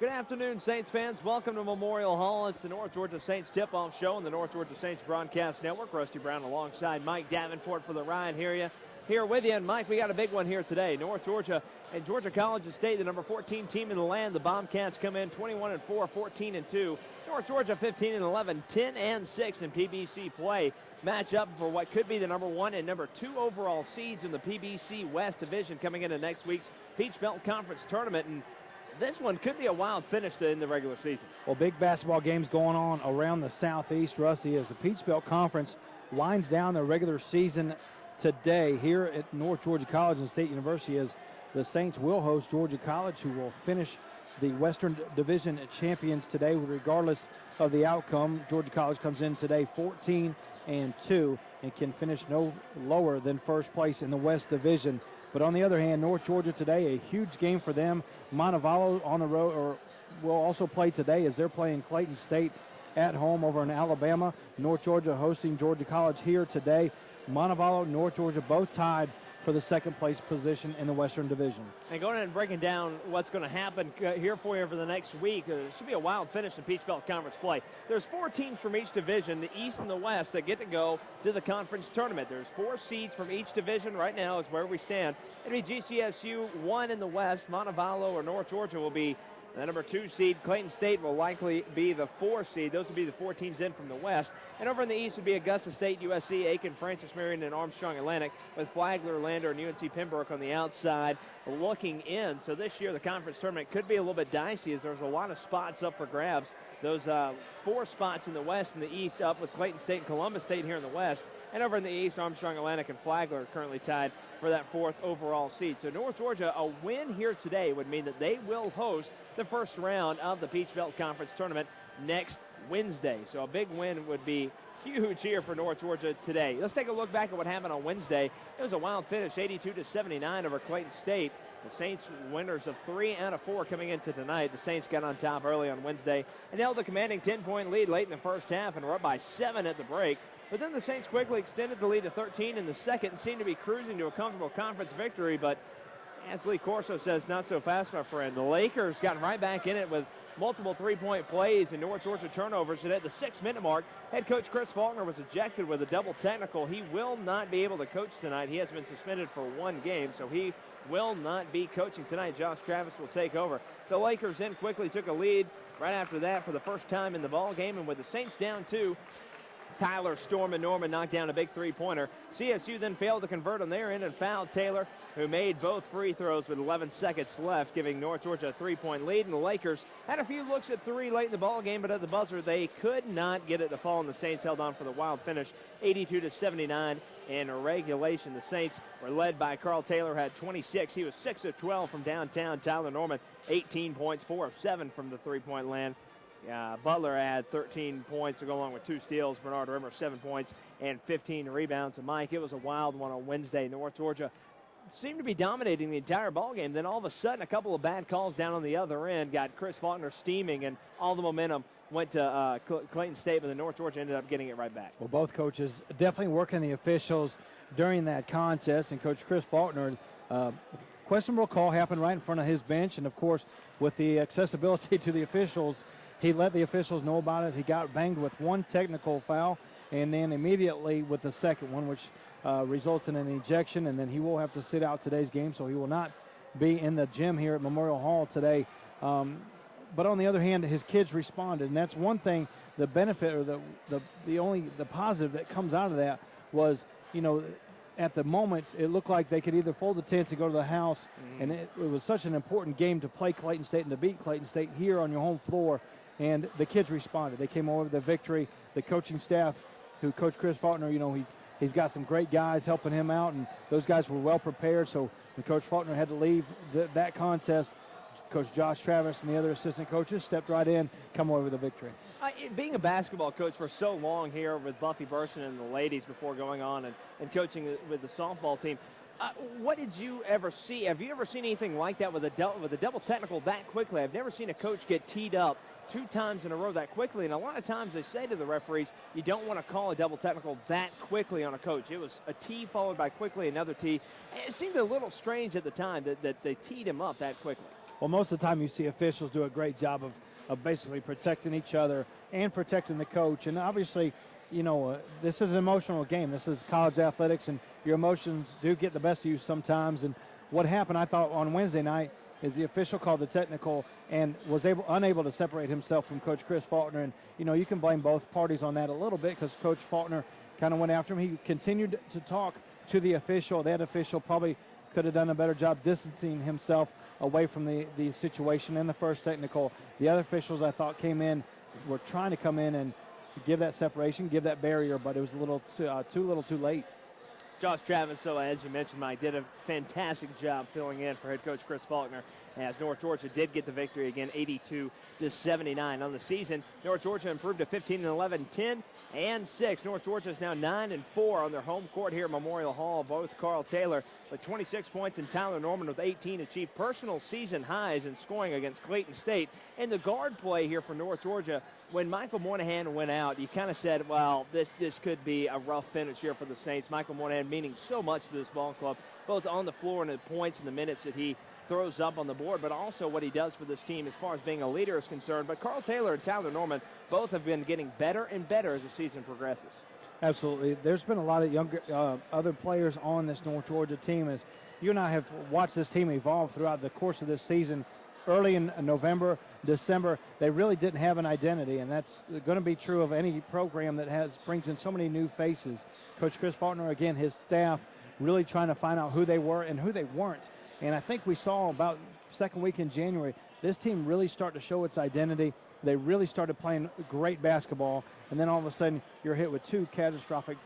Good afternoon, Saints fans. Welcome to Memorial Hall. It's the North Georgia Saints tip-off show on the North Georgia Saints broadcast network. Rusty Brown alongside Mike Davenport for the ride here with you. And Mike, we got a big one here today. North Georgia and Georgia College of State, the number 14 team in the land. The Bobcats come in 21-4, 14-2. North Georgia 15-11, 10-6 in PBC play. Match up for what could be the number 1 and number 2 overall seeds in the PBC West Division coming into next week's Peach Belt Conference tournament. And this one could be a wild finish in the regular season. Well, big basketball games going on around the Southeast, Rusty, as the Peach Belt Conference winds down their regular season today here at North Georgia College and State University, as the Saints will host Georgia College, who will finish the Western Division champions today regardless of the outcome. Georgia College comes in today 14-2 and can finish no lower than first place in the West Division. But on the other hand, North Georgia today, a huge game for them. Montevallo on the road, or will also play today as they're playing Clayton State at home over in Alabama. North Georgia hosting Georgia College here today. Montevallo, North Georgia both tied for the second place position in the Western Division. And going ahead and breaking down what's going to happen here for you over the next week. It should be a wild finish in Peach Belt Conference play. There's 4 teams from each division, the East and the West, that get to go to the conference tournament. There's 4 seeds from each division right now is where we stand. It'll be GCSU 1 in the West. Montevallo or North Georgia will be the number 2 seed. Clayton State will likely be the 4 seed. Those will be the 4 teams in from the West. And over in the East would be Augusta State, USC, Aiken, Francis Marion, and Armstrong Atlantic, with Flagler, Lander, and UNC Pembroke on the outside looking in. So this year the conference tournament could be a little bit dicey as there's a lot of spots up for grabs. Those 4 spots in the West and the East up with Clayton State and Columbus State here in the West. And over in the East, Armstrong Atlantic and Flagler are currently tied for that 4th overall seed. So North Georgia, a win here today would mean that they will host the first round of the Peach Belt Conference tournament next Wednesday. So a big win would be huge here for North Georgia today. Let's take a look back at what happened on Wednesday. It was a wild finish, 82-79 over Clayton State. The Saints winners of 3 out of 4 coming into tonight. The Saints got on top early on Wednesday and held a commanding 10-point lead late in the first half and were up by 7 at the break. But then the Saints quickly extended the lead to 13 in the second and seemed to be cruising to a comfortable conference victory. But as Lee Corso says, not so fast, my friend. The Lakers got right back in it with multiple three-point plays and North Georgia turnovers. And at the 6-minute mark, head coach Chris Faulkner was ejected with a double technical. He will not be able to coach tonight. He has been suspended for 1 game, so he will not be coaching tonight. Josh Travis will take over. The Lakers then quickly took a lead right after that for the first time in the ball game, and with the Saints down 2, Tyler, Storm, and Norman knocked down a big three-pointer. CSU then failed to convert on their end and fouled Taylor, who made both free throws with 11 seconds left, giving North Georgia a 3-point lead. And the Lakers had a few looks at 3 late in the ball game, but at the buzzer they could not get it to fall, and the Saints held on for the wild finish, 82-79 in regulation. The Saints were led by Carl Taylor, had 26. He was 6 of 12 from downtown. Tyler Norman, 18 points, 4 of 7 from the three-point land. Butler had 13 points to go along with 2 steals. Bernard Rimmer, 7 points and 15 rebounds. And Mike, it was a wild one on Wednesday. North Georgia seemed to be dominating the entire ballgame. Then all of a sudden, a couple of bad calls down on the other end got Chris Faulkner steaming, and all the momentum went to Clayton State, but then North Georgia ended up getting it right back. Well, both coaches definitely working the officials during that contest, and Coach Chris Faulkner, questionable call happened right in front of his bench, and of course, with the accessibility to the officials, he let the officials know about it. He got banged with 1 technical foul, and then immediately with the second one, which results in an ejection, and then he will have to sit out today's game, so he will not be in the gym here at Memorial Hall today. But on the other hand, his kids responded, and that's one thing. The benefit, or the positive that comes out of that was, at the moment, it looked like they could either fold the tents and go to the house, and it was such an important game to play Clayton State and to beat Clayton State here on your home floor, and the kids responded. They came over with the victory. The coaching staff, who Coach Chris Faulkner, he's got some great guys helping him out, and those guys were well prepared, so when Coach Faulkner had to leave that contest, Coach Josh Travis and the other assistant coaches stepped right in, come away with a victory. Being a basketball coach for so long here with Buffy Burson and the ladies before going on and coaching with the softball team, what did you ever see? Have you ever seen anything like that with a double technical that quickly? I've never seen a coach get teed up 2 times in a row that quickly, and a lot of times they say to the referees, you don't want to call a double technical that quickly on a coach. It was a tee followed by quickly another tee. It seemed a little strange at the time that they teed him up that quickly. Well, most of the time you see officials do a great job of basically protecting each other and protecting the coach. And obviously, this is an emotional game. This is college athletics, and your emotions do get the best of you sometimes. And what happened, I thought, on Wednesday night is the official called the technical and was unable to separate himself from Coach Chris Faulkner. And, you can blame both parties on that a little bit because Coach Faulkner kind of went after him. He continued to talk to the official. That official probably could have done a better job distancing himself away from the situation in the first technical. The other officials, I thought, were trying to come in and give that separation, give that barrier, but it was a little too late. Josh Travis, so as you mentioned, Mike, did a fantastic job filling in for head coach Chris Faulkner as North Georgia did get the victory again, 82-79 on the season. North Georgia improved to 15-11, 10-6. North Georgia is now 9-4 on their home court here at Memorial Hall. Both Carl Taylor with 26 points and Tyler Norman with 18 achieved personal season highs in scoring against Clayton State. And the guard play here for North Georgia, when Michael Moynihan went out, you kind of said, well, this could be a rough finish here for the Saints. Michael Moynihan meaning so much to this ball club, both on the floor and the points and the minutes that he throws up on the board, but also what he does for this team as far as being a leader is concerned. But Carl Taylor and Tyler Norman both have been getting better and better as the season progresses. Absolutely. There's been a lot of younger other players on this North Georgia team. As you and I have watched this team evolve throughout the course of this season. Early in November, December, they really didn't have an identity, and that's going to be true of any program that brings in so many new faces. Coach Chris Faulkner, again, his staff really trying to find out who they were and who they weren't. And I think we saw about second week in January, this team really started to show its identity. They really started playing great basketball, and then all of a sudden you're hit with two catastrophic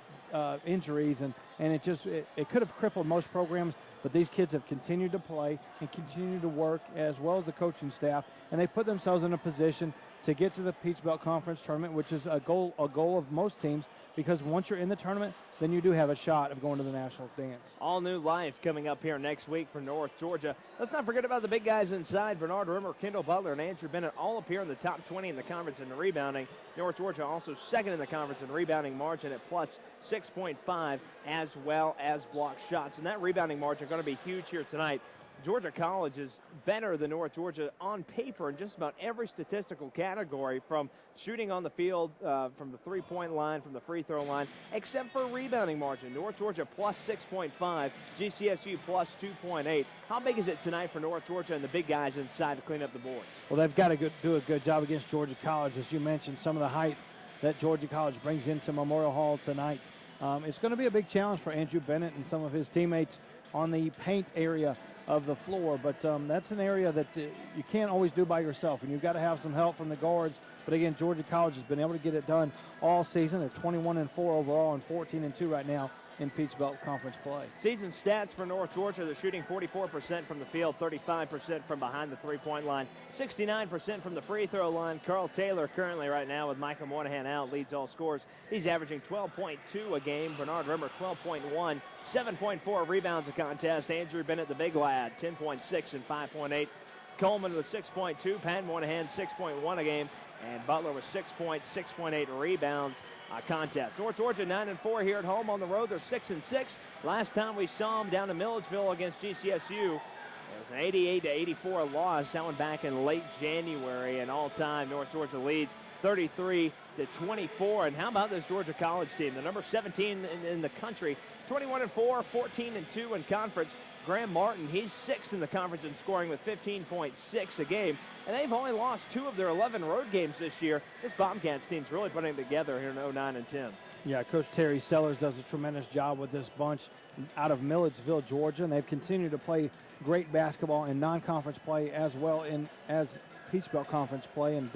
injuries, and it could have crippled most programs, but these kids have continued to play and continue to work as well as the coaching staff, and they put themselves in a position to get to the Peach Belt Conference tournament, which is a goal of most teams, because once you're in the tournament, then you do have a shot of going to the national dance. All new life coming up here next week for North Georgia. Let's not forget about the big guys inside. Bernard Rimmer, Kendall Butler, and Andrew Bennett all appear in the top 20 in the conference in rebounding. North Georgia also second in the conference in rebounding margin at plus 6.5, as well as block shots. And that rebounding margin going to be huge here tonight. Georgia College is better than North Georgia on paper in just about every statistical category, from shooting on the field, from the three-point line, from the free throw line, except for rebounding margin. North Georgia plus 6.5, GCSU plus 2.8. How big is it tonight for North Georgia and the big guys inside to clean up the boards? Well, they've got to do a good job against Georgia College. As you mentioned, some of the height that Georgia College brings into Memorial Hall tonight. It's going to be a big challenge for Andrew Bennett and some of his teammates on the paint area of the floor, but that's an area that you can't always do by yourself, and you've got to have some help from the guards. But again, Georgia College has been able to get it done all season. They're 21-4 overall and 14-2 right now in Peach Belt Conference play. Season stats for North Georgia: they're shooting 44% from the field, 35% from behind the three-point line, 69% from the free throw line. Carl Taylor currently right now with Michael Moynihan out leads all scorers. He's averaging 12.2 a game. Bernard Rimmer 12.1, 7.4 rebounds a contest. Andrew Bennett, the big lad, 10.6 and 5.8. Coleman with 6.2, Pat Moynihan 6.1 a game, and Butler with 6.8 rebounds a contest. North Georgia 9-4 here at home. On the road, they're 6-6. Last time we saw them down in Milledgeville against GCSU, it was an 88-84 loss. That one back in late January, and all-time North Georgia leads 33-24. And how about this Georgia College team? The number 17 in the country, 21-4, 14-2 in conference. Graham Martin, he's sixth in the conference in scoring with 15.6 a game. And they've only lost 2 of their 11 road games this year. This Bobcats team's really putting it together here in 09 and 10. Yeah, Coach Terry Sellers does a tremendous job with this bunch out of Milledgeville, Georgia, and they've continued to play great basketball in non-conference play as well as Peach Belt Conference play. And,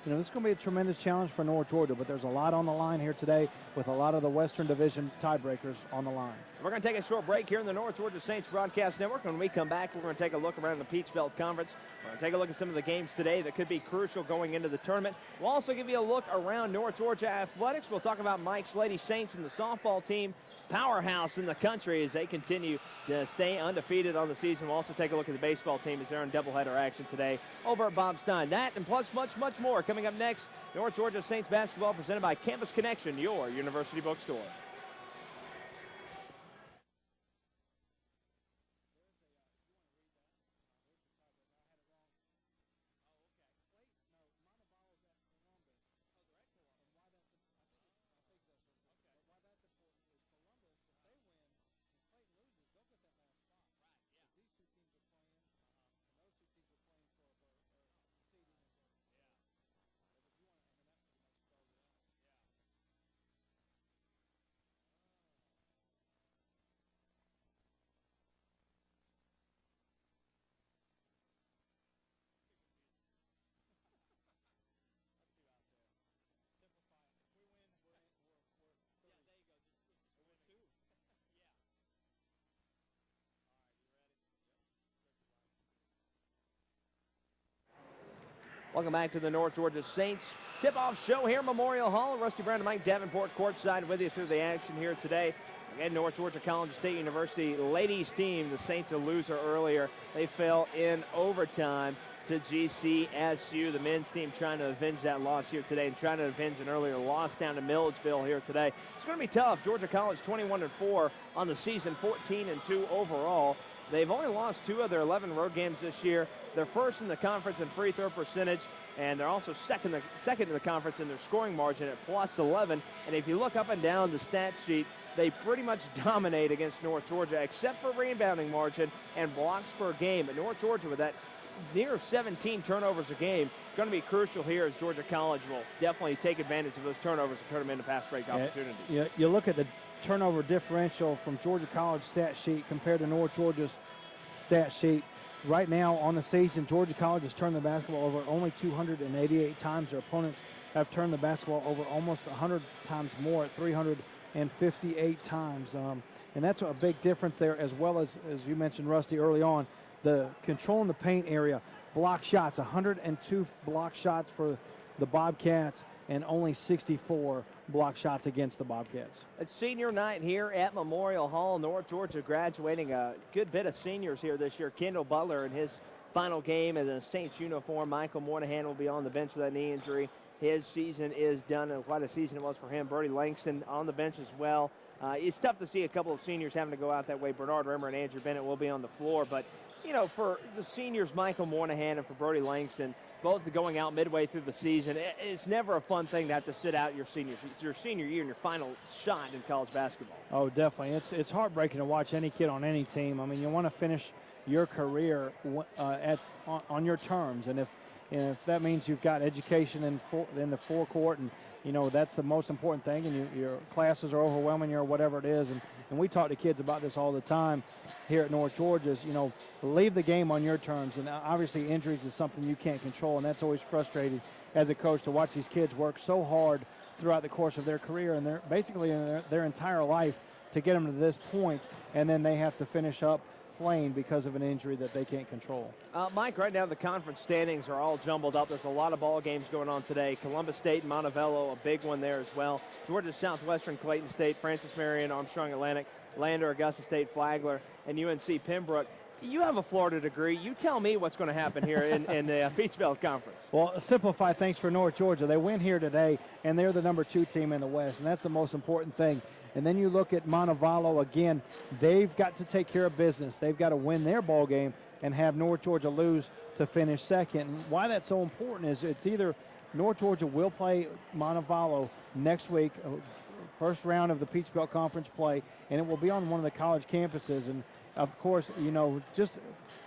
this is going to be a tremendous challenge for North Georgia, but there's a lot on the line here today with a lot of the Western Division tiebreakers on the line. We're going to take a short break here in the North Georgia Saints Broadcast Network. When we come back, we're going to take a look around the Peach Belt Conference. We're going to take a look at some of the games today that could be crucial going into the tournament. We'll also give you a look around North Georgia athletics. We'll talk about Mike's Lady Saints and the softball team, powerhouse in the country, as they continue to stay undefeated on the season. We'll also take a look at the baseball team as they're in doubleheader action today over at Bob Stein. That and plus much more coming up next. North Georgia Saints basketball presented by Campus Connection, your university bookstore. Welcome back to the North Georgia Saints tip-off show here at Memorial Hall. Rusty Brown and Mike Davenport courtside with you through the action here today. Again, North Georgia College State University ladies team, the Saints a loser earlier. They fell in overtime to GCSU. The men's team trying to avenge that loss here today and trying to avenge an earlier loss down to Milledgeville here today. It's going to be tough. Georgia College 21-4 on the season, 14-2 overall. They've only lost 2 of their 11 road games this year. They're first in the conference in free throw percentage, and they're also second in the conference in their scoring margin at +11. And if you look up and down the stat sheet, they pretty much dominate against North Georgia, except for rebounding margin and blocks per game. But North Georgia, with that near 17 turnovers a game, going to be crucial here as Georgia College will definitely take advantage of those turnovers and turn them into fast break opportunities. Yeah, you look at the turnover differential from Georgia College stat sheet compared to North Georgia's stat sheet. Right now on the season, Georgia College has turned the basketball over only 288 times. Their opponents have turned the basketball over almost 100 times more at 358 times. And that's a big difference there, as well as you mentioned, Rusty, early on. The control in the paint area, block shots, 102 block shots for the Bobcats and only 64 block shots against the Bobcats. It's senior night here at Memorial Hall. North Georgia graduating a good bit of seniors here this year. Kendall Butler in his final game in a Saints uniform. Michael Moynihan will be on the bench with that knee injury. His season is done, and quite a season it was for him. Brody Langston on the bench as well. It's tough to see a couple of seniors having to go out that way. Bernard Rimmer and Andrew Bennett will be on the floor, but you know, for the seniors, Michael Moynihan and for Brody Langston, both going out midway through the season, it's never a fun thing to have to sit out your seniors. It's your senior year and your final shot in college basketball. Oh, definitely. It's heartbreaking to watch any kid on any team. I mean, you want to finish your career on your terms, and if that means you've got education in the forecourt, and you know that's the most important thing, and your classes are overwhelming you or whatever it is, and we talk to kids about this all the time here at North Georgia, is, you know, leave the game on your terms. And obviously injuries is something you can't control, and that's always frustrating as a coach to watch these kids work so hard throughout the course of their career and they're basically in their entire life to get them to this point, and then they have to finish up playing because of an injury that they can't control. Mike, right now the conference standings are all jumbled up. There's a lot of ball games going on today. Columbus State and Montevallo, a big one there as well. Georgia Southwestern, Clayton State, Francis Marion, Armstrong Atlantic, Lander, Augusta State, Flagler, and UNC Pembroke. You have a Florida degree. You tell me what's going to happen here in the Peach Belt Conference. Well, simplify things for North Georgia. They win here today, and they're the #2 team in the West, and that's the most important thing. And then you look at Montevallo again. They've got to take care of business. They've got to win their ball game and have North Georgia lose to finish second. And why that's so important is it's either North Georgia will play Montevallo next week, first round of the Peach Belt Conference play, and it will be on one of the college campuses. And of course, you know,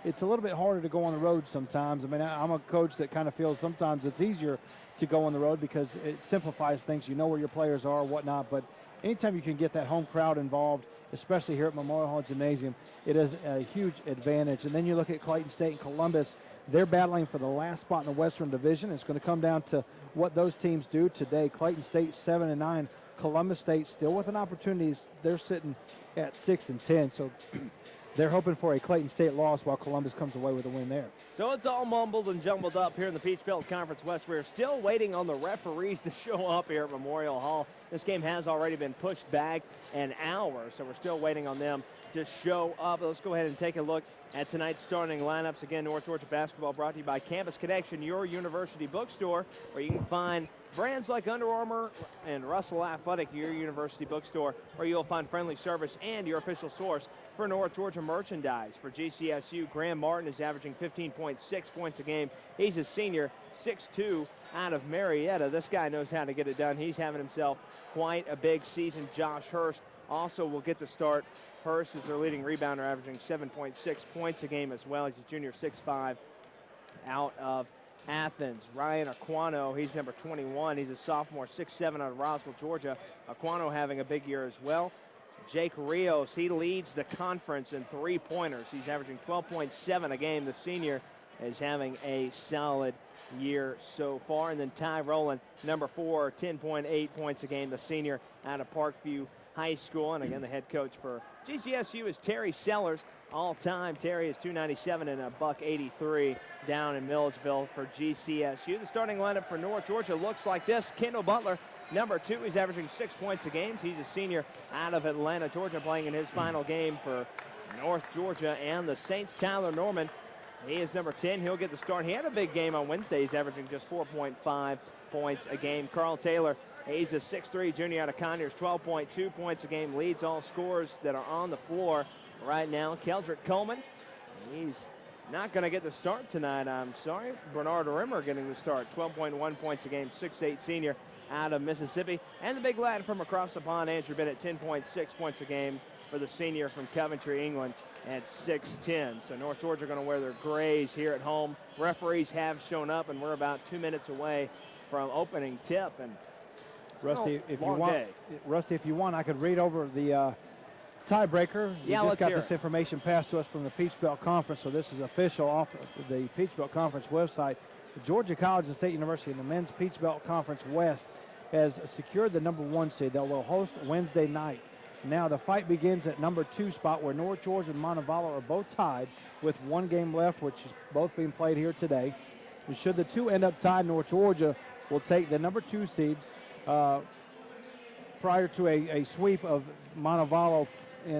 it's a little bit harder to go on the road sometimes. I mean, I'm a coach that kind of feels sometimes it's easier to go on the road because it simplifies things. You know where your players are, whatnot. But anytime you can get that home crowd involved, especially here at Memorial Hall Gymnasium, it is a huge advantage. And then you look at Clayton State and Columbus. They're battling for the last spot in the Western Division. It's going to come down to what those teams do today. Clayton State 7-9. Columbus State still with an opportunity. They're sitting at 6-10. So they're hoping for a Clayton State loss while Columbus comes away with a win there. So it's all mumbled and jumbled up here in the Peach Belt Conference West. We're still waiting on the referees to show up here at Memorial Hall. This game has already been pushed back an hour, so we're still waiting on them to show up. Let's go ahead and take a look at tonight's starting lineups. Again, North Georgia basketball brought to you by Campus Connection, your university bookstore, where you can find brands like Under Armour and Russell Athletic, your university bookstore, where you'll find friendly service and your official source for North Georgia merchandise. For GCSU, Graham Martin is averaging 15.6 points a game. He's a senior, 6'2", out of Marietta. This guy knows how to get it done. He's having himself quite a big season. Josh Hurst also will get the start. Hurst is their leading rebounder, averaging 7.6 points a game as well. He's a junior, 6'5", out of Athens. Ryan Aquano, he's number 21. He's a sophomore, 6'7", out of Roswell, Georgia. Aquano having a big year as well. Jake Rios, he leads the conference in three-pointers. He's averaging 12.7 a game. The senior is having a solid year so far. And then Ty Rowland, number 4, 10.8 points a game. The senior out of Parkview High School. And again, the head coach for GCSU is Terry Sellers. all-time. Terry is 297 and a $1.83 down in Milledgeville for GCSU. The starting lineup for North Georgia looks like this. Kendall Butler, number 2, he's averaging 6 points a game. He's a senior out of Atlanta, Georgia, playing in his final game for North Georgia and the Saints. Tyler Norman, he is number 10. He'll get the start. He had a big game on Wednesday. He's averaging just 4.5 points a game. Carl Taylor, he's a 6'3 junior out of Conyers, 12.2 points a game, leads all scorers that are on the floor right now. Keldrick Coleman, he's not going to get the start tonight, I'm sorry. Bernard Rimmer getting the start, 12.1 points a game, 6'8 senior out of Mississippi. And the big lad from across the pond, Andrew Bennett, 10.6 points a game for the senior from Coventry, England at 6'10". So North Georgia going to wear their grays here at home. Referees have shown up, and we're about 2 minutes away from opening tip. And Rusty, if you want, I could read over the tiebreaker. Yeah, we just got this information passed to us from the Peach Belt Conference, so this is official off the Peach Belt Conference website. Georgia College and State University in the Men's Peach Belt Conference West has secured the number 1 seed. They will host Wednesday night. Now the fight begins at number 2 spot, where North Georgia and Montevallo are both tied with 1 game left, which is both being played here today. Should the two end up tied, North Georgia will take the number 2 seed prior to a sweep of Montevallo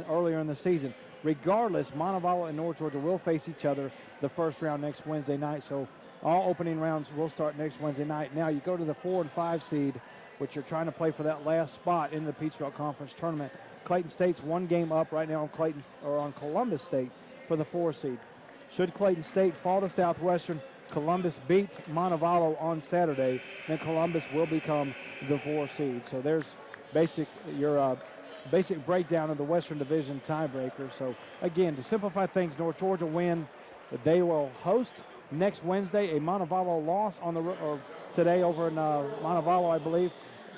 earlier in the season. Regardless, Montevallo and North Georgia will face each other the first round next Wednesday night. So all opening rounds will start next Wednesday night. Now you go to the 4 and 5 seed, which are trying to play for that last spot in the Peach Belt Conference tournament. Clayton State's 1 game up right now on Columbus State for the 4 seed. Should Clayton State fall to Southwestern, Columbus beat Montevallo on Saturday, then Columbus will become the 4 seed. So there's your basic breakdown of the Western Division tiebreaker. So again, to simplify things, North Georgia win. They will host next Wednesday. A Montevallo loss today over in Montevallo, I believe.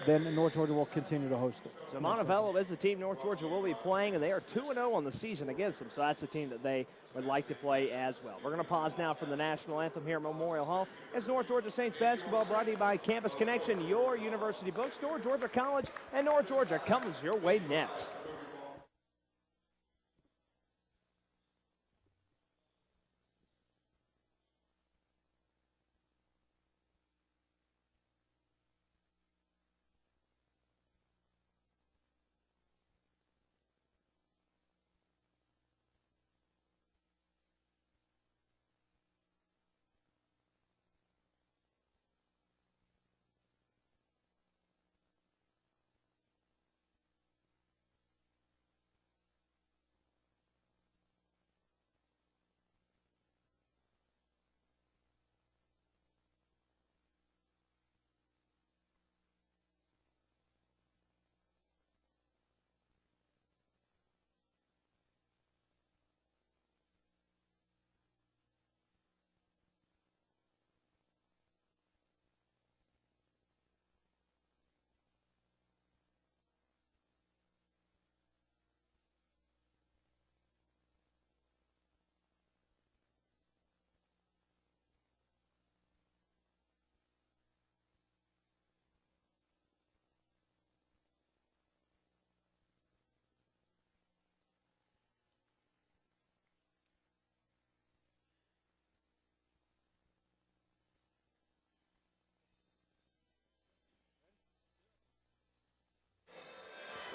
Then North Georgia will continue to host it. So Montevallo is the team North Georgia will be playing, and they are 2-0 on the season against them. So that's the team that they would like to play as well. We're going to pause now for the national anthem here at Memorial Hall. As North Georgia Saints basketball brought to you by Campus Connection, your university bookstore, Georgia College, and North Georgia comes your way next.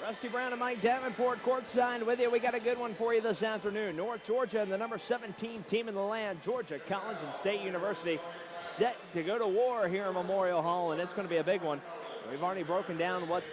Rusty Brown and Mike Davenport courtside with you. We got a good one for you this afternoon. North Georgia and the number 17 team in the land, Georgia College and State University, set to go to war here in Memorial Hall, and it's going to be a big one. We've already broken down what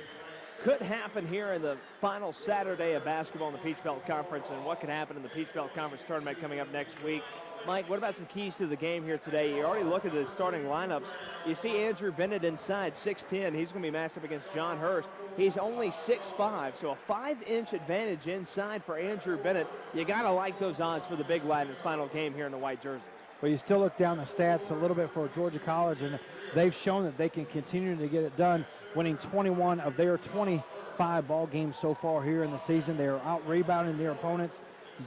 could happen here in the final Saturday of basketball in the Peach Belt Conference and what could happen in the Peach Belt Conference tournament coming up next week. Mike, what about some keys to the game here today? You already look at the starting lineups. You see Andrew Bennett inside, 6'10". He's going to be matched up against John Hurst. He's only 6'5", so a 5-inch advantage inside for Andrew Bennett. You got to like those odds for the big lad in his final game here in the white jersey. Well, you still look down the stats a little bit for Georgia College, and they've shown that they can continue to get it done, winning 21 of their 25 ball games so far here in the season. They are out-rebounding their opponents.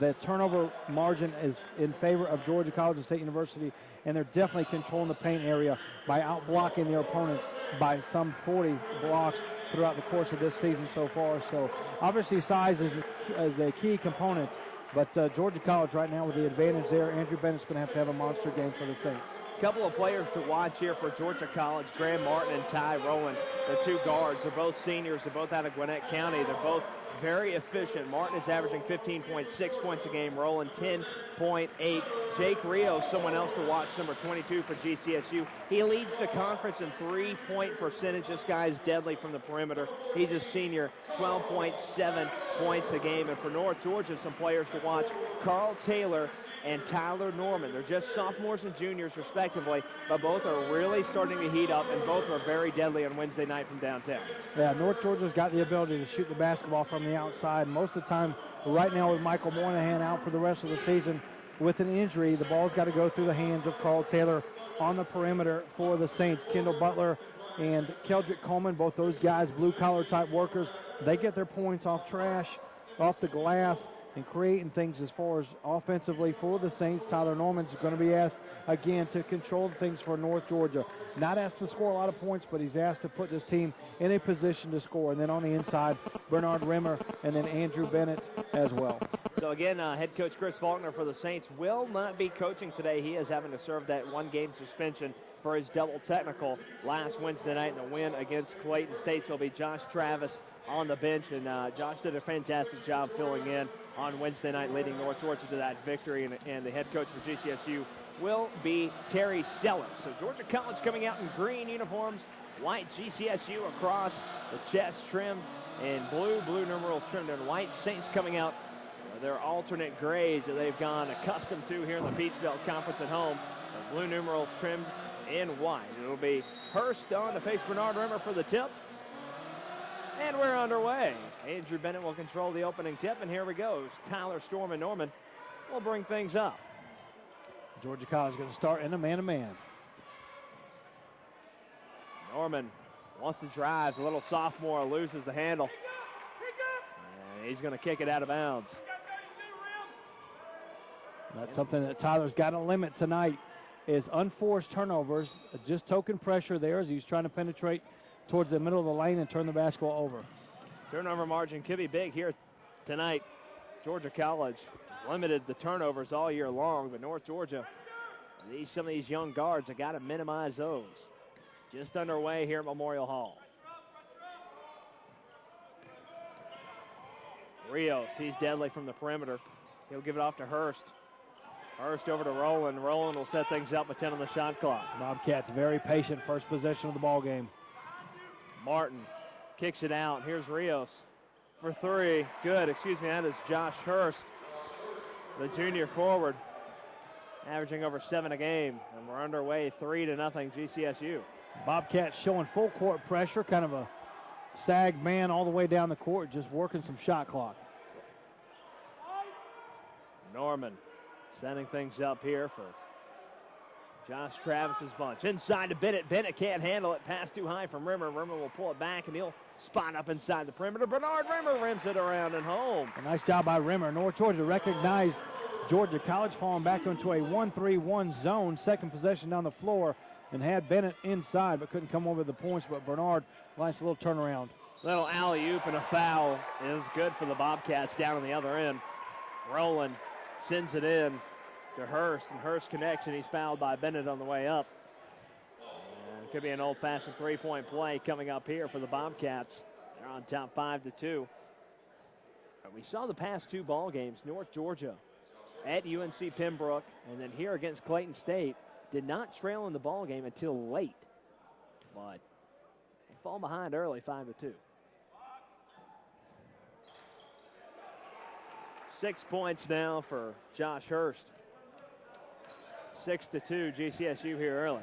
The turnover margin is in favor of Georgia College and State University, and they're definitely controlling the paint area by out-blocking their opponents by some 40 blocks throughout the course of this season so far. So obviously size is a key component But Georgia College right now with the advantage there. Andrew Bennett's going to have a monster game for the Saints. Couple of players to watch here for Georgia College, Graham Martin and Ty Rowland, the two guards. They're both seniors. They're both out of Gwinnett County. They're both very efficient. Martin is averaging 15.6 points a game. Rowland 10.8. Jake Rios, someone else to watch, number 22 for GCSU. He leads the conference in three-point percentage. This guy is deadly from the perimeter. He's a senior, 12.7 points a game. And for North Georgia, some players to watch, Carl Taylor and Tyler Norman. They're just sophomores and juniors respectively, but both are really starting to heat up, and both are very deadly on Wednesday night from downtown. Yeah, North Georgia's got the ability to shoot the basketball from the outside. Most of the time, right now with Michael Moynihan out for the rest of the season with an injury, the ball's got to go through the hands of Carl Taylor on the perimeter for the Saints. Kendall Butler and Keldrick Coleman, both those guys, blue-collar type workers, they get their points off trash, off the glass, and creating things as far as offensively for the Saints. Tyler Norman's going to be asked again to control things for North Georgia. Not asked to score a lot of points, but he's asked to put this team in a position to score. And then on the inside, Bernard Rimmer and then Andrew Bennett as well. So again, head coach Chris Faulkner for the Saints will not be coaching today. He is having to serve that one-game suspension for his double technical last Wednesday night in the win against Clayton State. So it'll be Josh Travis on the bench, and Josh did a fantastic job filling in on Wednesday night, leading North Georgia to that victory, and the head coach for GCSU will be Terry Sellers. So Georgia College coming out in green uniforms, white GCSU across, the chest trimmed in blue numerals trimmed in white. Saints coming out their alternate grays that they've gone accustomed to here in the Peach Belt Conference at home. The blue numerals trimmed in white. It'll be Hurst on to face Bernard Rimmer for the tip. And we're underway. Andrew Bennett will control the opening tip, and here we go. Tyler Storm and Norman will bring things up. Georgia College going to start in a man-to-man. Norman wants to drive. The little sophomore loses the handle. And he's going to kick it out of bounds. That's something that Tyler's got to limit tonight, is unforced turnovers. Just token pressure there as he's trying to penetrate towards the middle of the lane and turn the basketball over. Turnover margin could be big here tonight. Georgia College limited the turnovers all year long, but North Georgia, some of these young guards have got to minimize those. Just underway here at Memorial Hall. Rios, he's deadly from the perimeter. He'll give it off to Hurst. Hurst over to Rowland. Rowland will set things up with 10 on the shot clock. Bobcats very patient first possession of the ball game. Martin kicks it out. Here's Rios for three. Good, that is Josh Hurst, the junior forward, averaging over 7 a game. And we're underway 3-0 GCSU. Bobcats showing full court pressure, kind of a sag man all the way down the court, just working some shot clock. Norman setting things up here for Josh Travis's bunch. Inside to Bennett. Bennett can't handle it. Pass too high from Rimmer. Rimmer will pull it back, and he'll spot up inside the perimeter. Bernard Rimmer rims it around and home. A nice job by Rimmer. North Georgia recognized Georgia College falling back into a 1-3-1 zone. Second possession down the floor, and had Bennett inside, but couldn't come over the points. But Bernard, nice little turnaround. Little alley-oop and a foul is good for the Bobcats down on the other end. Rowland sends it in to Hurst, and Hurst connects, and he's fouled by Bennett on the way up. And it could be an old-fashioned three-point play coming up here for the Bobcats. They're on top 5-2. We saw the past two ball games, North Georgia at UNC Pembroke, and then here against Clayton State, did not trail in the ball game until late, but they fall behind early, 5-2. 6 points now for Josh Hurst. 6-2 GCSU here early.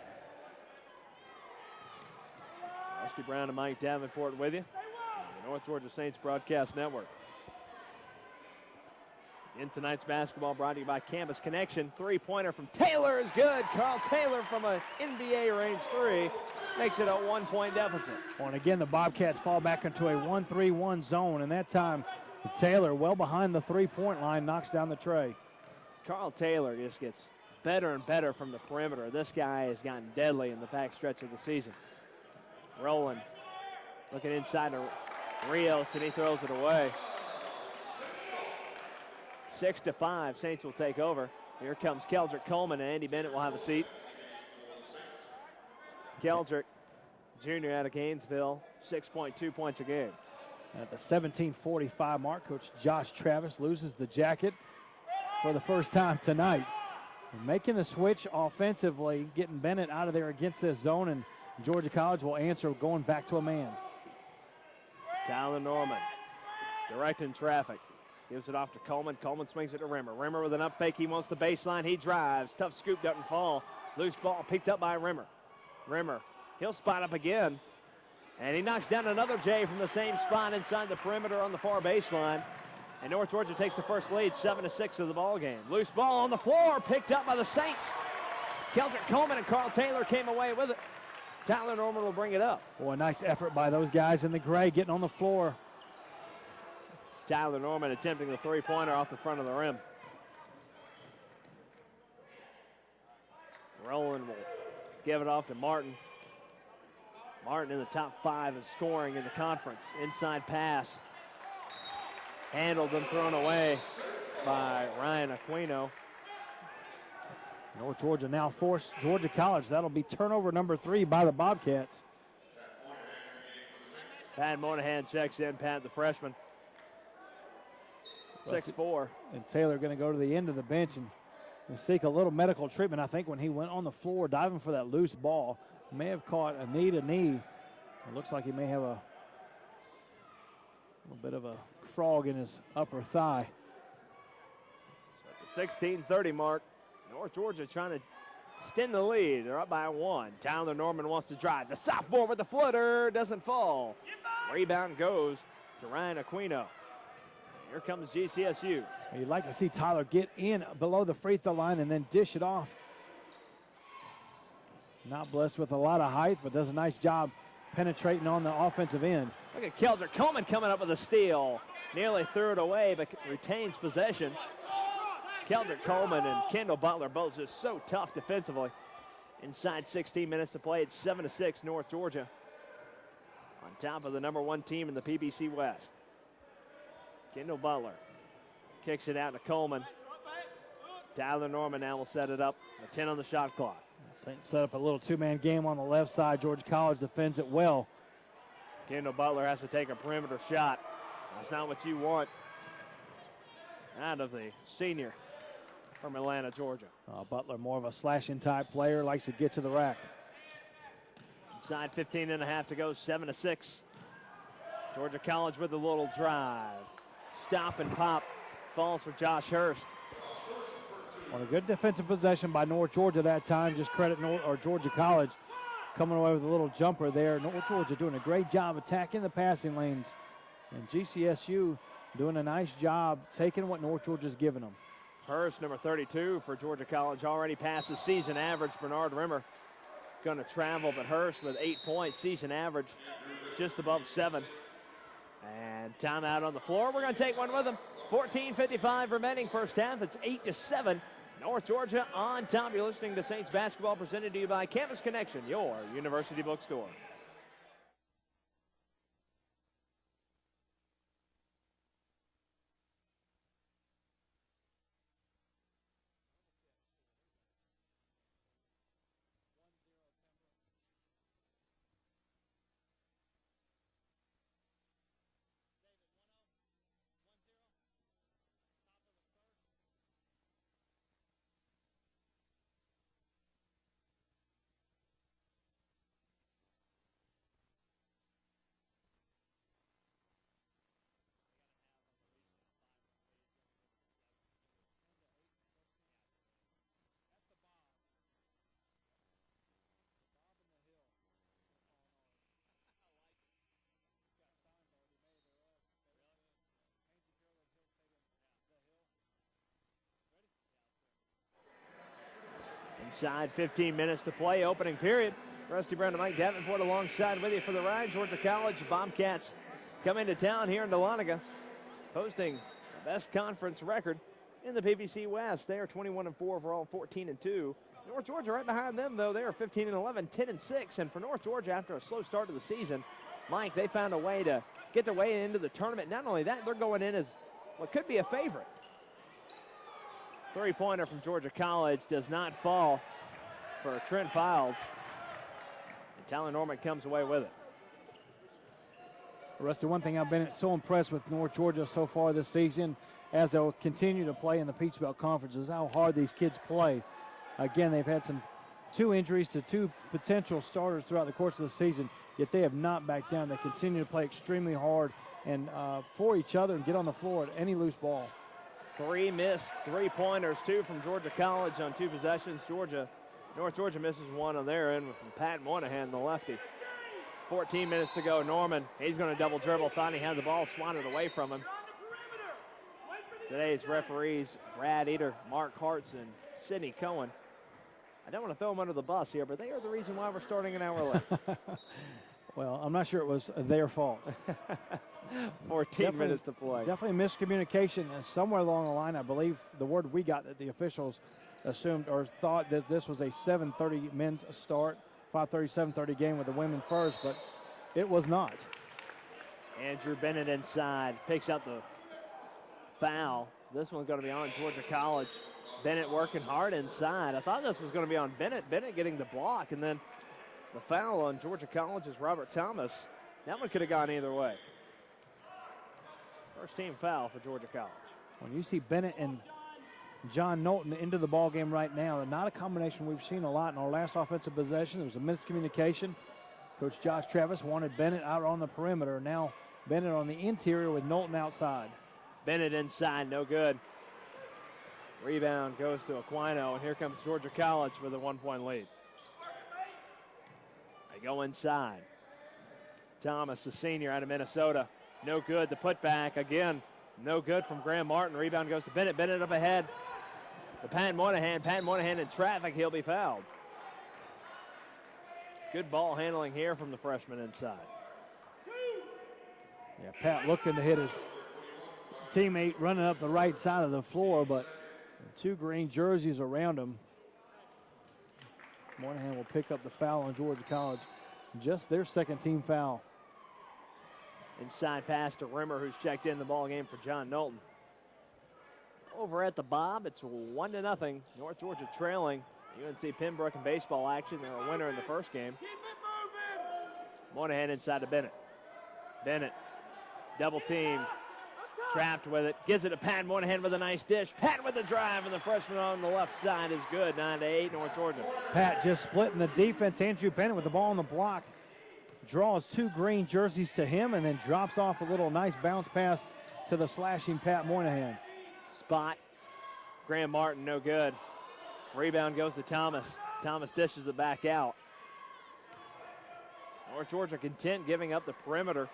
Rusty Brown and Mike Davenport with you. The North Georgia Saints Broadcast Network. In tonight's basketball brought to you by Campus Connection. Three-pointer from Taylor is good. Carl Taylor from an NBA range three makes it a 1-point deficit. Well, and again, the Bobcats fall back into a 1-3-1 zone, and that time Taylor, well behind the three-point line, knocks down the tray. Carl Taylor just gets better and better from the perimeter. This guy has gotten deadly in the back stretch of the season. Rowland looking inside to Rios, and he throws it away. 6-5, Saints will take over. Here comes Keldrick Coleman, and Andy Bennett will have a seat. Keldrick, junior out of Gainesville, 6.2 points a game. At the 17:45 mark, Coach Josh Travis loses the jacket for the first time tonight. And making the switch offensively, getting Bennett out of there against this zone, and Georgia College will answer going back to a man. Tyler Norman directing traffic. Gives it off to Coleman. Coleman swings it to Rimmer. Rimmer with an up fake. He wants the baseline. He drives. Tough scoop, doesn't fall. Loose ball picked up by Rimmer. Rimmer, he'll spot up again. And he knocks down another J from the same spot inside the perimeter on the far baseline. And North Georgia takes the first lead, 7-6 of the ball game. Loose ball on the floor, picked up by the Saints. Keldrick Coleman and Carl Taylor came away with it. Tyler Norman will bring it up. Boy, a nice effort by those guys in the gray getting on the floor. Tyler Norman attempting the three-pointer off the front of the rim. Rowland will give it off to Martin. Martin in the top 5 in scoring in the conference. Inside pass. Handled and thrown away by Ryan Aquino. North Georgia now forced Georgia College. That'll be turnover number 3 by the Bobcats. Pat Moynihan checks in, Pat the freshman. 6'4". And Taylor going to go to the end of the bench and seek a little medical treatment. I think when he went on the floor diving for that loose ball, may have caught a knee to knee. It looks like he may have a little bit of a frog in his upper thigh. So at the 16:30 mark, North Georgia trying to extend the lead. They're up by 1. Tyler Norman wants to drive. The sophomore with the footer doesn't fall. Rebound goes to Ryan Aquino. Here comes GCSU. You'd like to see Tyler get in below the free throw line and then dish it off. Not blessed with a lot of height, but does a nice job penetrating on the offensive end. Look at Keldrick Coleman coming up with a steal. Nearly threw it away, but retains possession. Keldrick Coleman and Kendall Butler both just so tough defensively. Inside 16 minutes to play, it's 7-6 North Georgia. On top of the number 1 team in the PBC West. Kendall Butler kicks it out to Coleman. Tyler Norman now will set it up. A 10 on the shot clock. Saints set up a little 2-man game on the left side. Georgia College defends it well. Kendall Butler has to take a perimeter shot. That's not what you want out of the senior from Atlanta, Georgia. Butler, more of a slashing type player, likes to get to the rack. Inside 15 and a half to go, 7-6. Georgia College with a little drive. Stop and pop. Falls for Josh Hurst. On a good defensive possession by North Georgia that time. Just credit Georgia College coming away with a little jumper there. North Georgia doing a great job attacking the passing lanes. And GCSU doing a nice job taking what North Georgia's given them. Hurst, number 32 for Georgia College, already past the season average. Bernard Rimmer going to travel, but Hurst with 8 points, season average just above 7. And timeout on the floor. We're going to take one with them. 14:55 remaining first half. It's 8-7. North Georgia on top. You're listening to Saints basketball, presented to you by Campus Connection, your university bookstore. Inside 15 minutes to play, opening period. Rusty Brown and Mike Davenport alongside with you for the ride. Georgia College Bobcats come into town here in Dahlonega, posting the best conference record in the PBC West. They are 21-4 overall, 14-2. North Georgia right behind them, though. They are 15-11, 10-6. And for North Georgia, after a slow start to the season, Mike, they found a way to get their way into the tournament. Not only that, they're going in as what could be a favorite. Three-pointer from Georgia College does not fall for Trent Files. And Tyler Norman comes away with it. Rusty, one thing I've been so impressed with North Georgia so far this season, as they'll continue to play in the Peach Belt Conference, is how hard these kids play. Again, they've had two injuries to two potential starters throughout the course of the season, yet they have not backed down. They continue to play extremely hard and for each other and get on the floor at any loose ball. 3 missed three-pointers, 2 from Georgia College on 2 possessions. North Georgia misses 1 on their end from Pat Moynihan, the lefty. 14 minutes to go. Norman, he's going to double dribble. Thought he had the ball, swatted away from him. Today's referees, Brad Eater, Mark Hartz, and Sidney Cohen. I don't want to throw them under the bus here, but they are the reason why we're starting an hour late. Well, I'm not sure it was their fault. 14 minutes to play. Definitely miscommunication somewhere along the line. I believe the word we got that the officials assumed or thought that this was a 7:30 men's start, 5:30, 7:30 game with the women first, but it was not. Andrew Bennett inside, picks up the foul. This one's going to be on Georgia College. Bennett working hard inside. I thought this was going to be on Bennett. Bennett getting the block, and then the foul on Georgia College is Robert Thomas. That one could have gone either way. First team foul for Georgia College. When you see Bennett and John Knowlton into the ball game right now, not a combination we've seen a lot in our last offensive possession. There was a miscommunication. Coach Josh Travis wanted Bennett out on the perimeter. Now Bennett on the interior with Knowlton outside. Bennett inside, no good. Rebound goes to Aquino, and here comes Georgia College with a 1-point lead. They go inside. Thomas, the senior out of Minnesota. No good. The putback again. No good from Graham Martin. Rebound goes to Bennett. Bennett up ahead. To Pat Moynihan. Pat Moynihan in traffic. He'll be fouled. Good ball handling here from the freshman inside. Yeah, Pat looking to hit his teammate running up the right side of the floor, but 2 green jerseys around him. Moynihan will pick up the foul on Georgia College. Just their second team foul. Inside pass to Rimmer, who's checked in the ball game for John Knowlton. Over at the Bob, it's 1-0. North Georgia trailing. UNC Pembroke in baseball action. They're a winner in the first game. Moynihan inside to Bennett. Bennett, double team. Trapped with it. Gives it to Pat Moynihan with a nice dish. Pat with the drive, and the freshman on the left side is good. 9-8, North Georgia. Pat just splitting the defense. Andrew Bennett with the ball on the block. Draws 2 green jerseys to him and then drops off a little nice bounce pass to the slashing Pat Moynihan. Spot. Graham Martin, no good. Rebound goes to Thomas. Thomas dishes it back out. North Georgia content giving up the perimeter.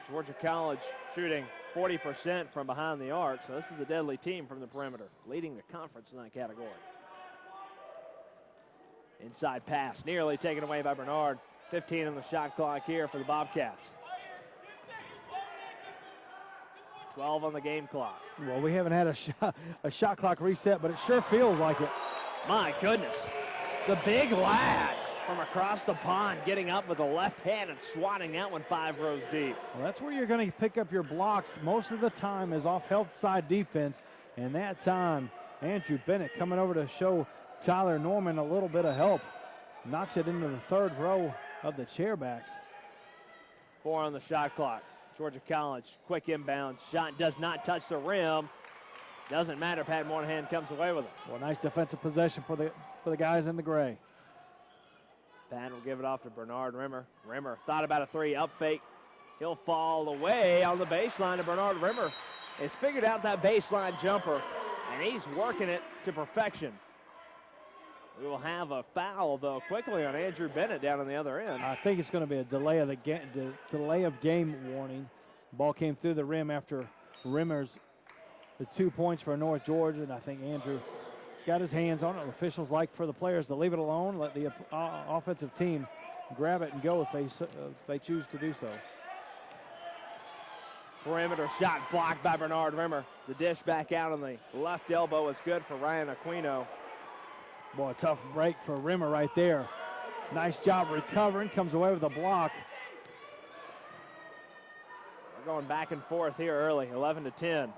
Georgia College shooting 40% from behind the arc, so this is a deadly team from the perimeter, leading the conference in that category. Inside pass, nearly taken away by Bernard. 15 on the shot clock here for the Bobcats. 12 on the game clock. Well, we haven't had a shot clock reset, but it sure feels like it. My goodness. The big lad from across the pond getting up with the left hand and swatting that one 5 rows deep. Well, that's where you're going to pick up your blocks most of the time is off help side defense. And that time, Andrew Bennett coming over to show Tyler Norman a little bit of help. Knocks it into the 3rd row of the chairbacks. 4 on the shot clock. Georgia College, quick inbound. Shot does not touch the rim. Doesn't matter. Pat Moynihan comes away with it. Well, nice defensive possession for the guys in the gray. Pat will give it off to Bernard Rimmer. Rimmer thought about a 3, up fake. He'll fall away on the baseline, and Bernard Rimmer has figured out that baseline jumper, and he's working it to perfection. We will have a foul, though, quickly on Andrew Bennett down on the other end. I think it's going to be a delay of game warning. Ball came through the rim after Rimmer's the 2 points for North Georgia, and I think Andrew got his hands on it. Officials like for the players to leave it alone, let the offensive team grab it and go if they choose to do so. Perimeter shot blocked by Bernard Rimmer. The dish back out on the left elbow is good for Ryan Aquino. Boy, a tough break for Rimmer right there. Nice job recovering, comes away with a block. We're going back and forth here early, 11-10.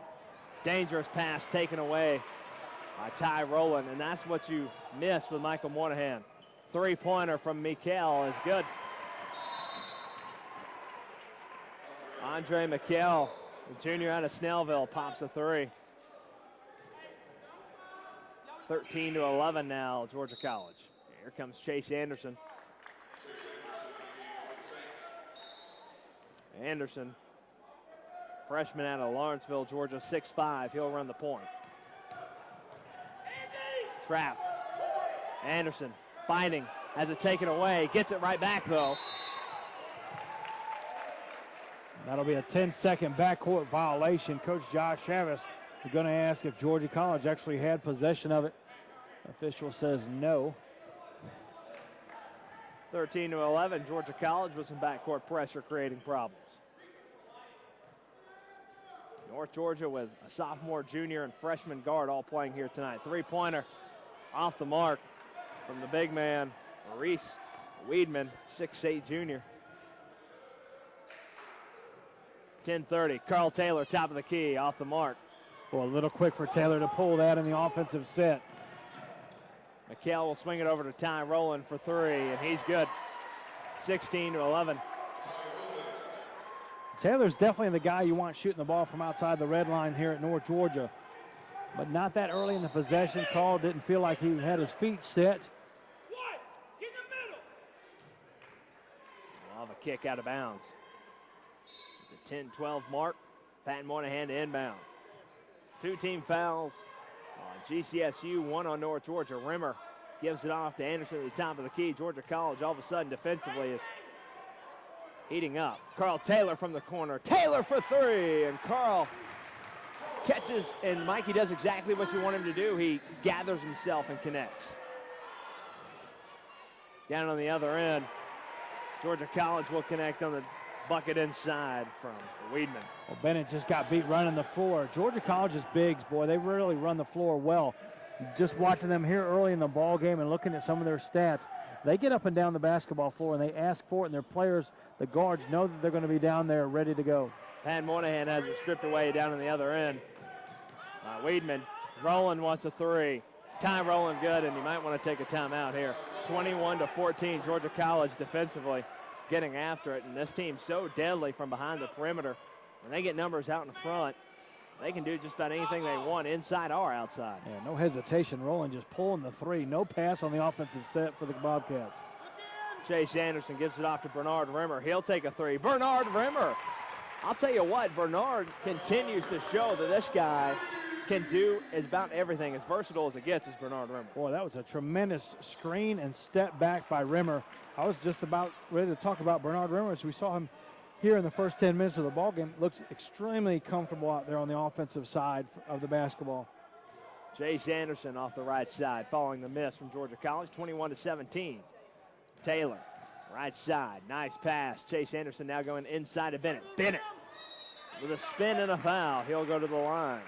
Dangerous pass taken away by Ty Rowland, and that's what you miss with Michael Moynihan. Three-pointer from Mikhail is good. Andre Mikhail, the junior out of Snellville, pops a three. 13-11 now, Georgia College. Here comes Chase Anderson. Anderson, freshman out of Lawrenceville, Georgia, 6'5". He'll run the point. Trap. Anderson fighting, has it taken away, gets it right back though. That'll be a 10-second backcourt violation. Coach Josh Chavis is going to ask if Georgia College actually had possession of it. Official says no. 13-11, Georgia College with some backcourt pressure creating problems. North Georgia with a sophomore, junior, and freshman guard all playing here tonight. Three-pointer off the mark from the big man, Maurice Weedman, 6'8" junior. 10:30, Carl Taylor, top of the key, off the mark. Well, a little quick for Taylor to pull that in the offensive set. McHale will swing it over to Ty Rowland for three, and he's good. 16-11. Taylor's definitely the guy you want shooting the ball from outside the red line here at North Georgia. But not that early in the possession. Carl didn't feel like he had his feet set. We'll have a kick out of bounds. The 10-12 mark. Pat Moynihan to inbound. Two team fouls on GCSU, one on North Georgia. Rimmer gives it off to Anderson at the top of the key. Georgia College all of a sudden defensively is heating up. Carl Taylor from the corner. Taylor for three, and Carl catches, and Mikey does exactly what you want him to do. He gathers himself and connects. Down on the other end, Georgia College will connect on the bucket inside from Weedman. Well, Bennett just got beat running the floor. Georgia College's bigs, boy, they really run the floor well. Just watching them here early in the ball game and looking at some of their stats, they get up and down the basketball floor and they ask for it, and their players, the guards, know that they're going to be down there ready to go. Pat Moynihan has it stripped away down on the other end. Weedman, Rowland wants a three. Ty Rowland good, and you might want to take a timeout here. 21-14, Georgia College defensively getting after it, and this team's so deadly from behind the perimeter. When they get numbers out in front, they can do just about anything they want, inside or outside. Yeah, no hesitation. Rowland just pulling the three. No pass on the offensive set for the Bobcats. Chase Anderson gives it off to Bernard Rimmer. He'll take a three. Bernard Rimmer. I'll tell you what, Bernard continues to show that this guy can do about everything. As versatile as it gets is Bernard Rimmer. Boy, that was a tremendous screen and step back by Rimmer. I was just about ready to talk about Bernard Rimmer as we saw him here in the first 10 minutes of the ballgame. Looks extremely comfortable out there on the offensive side of the basketball. Chase Anderson off the right side following the miss from Georgia College, 21-17. Taylor, right side, nice pass. Chase Anderson now going inside to Bennett. Bennett with a spin and a foul. He'll go to the line.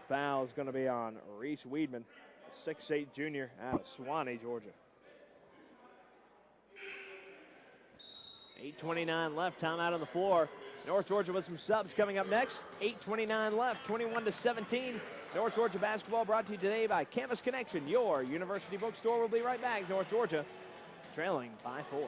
Foul is going to be on Reese Weedman, 6'8" junior out of Suwanee, Georgia. 8:29 left, timeout on the floor. North Georgia with some subs coming up next. 8:29 left, 21-17. North Georgia basketball brought to you today by Campus Connection, your university bookstore. We'll be right back. North Georgia trailing by 4.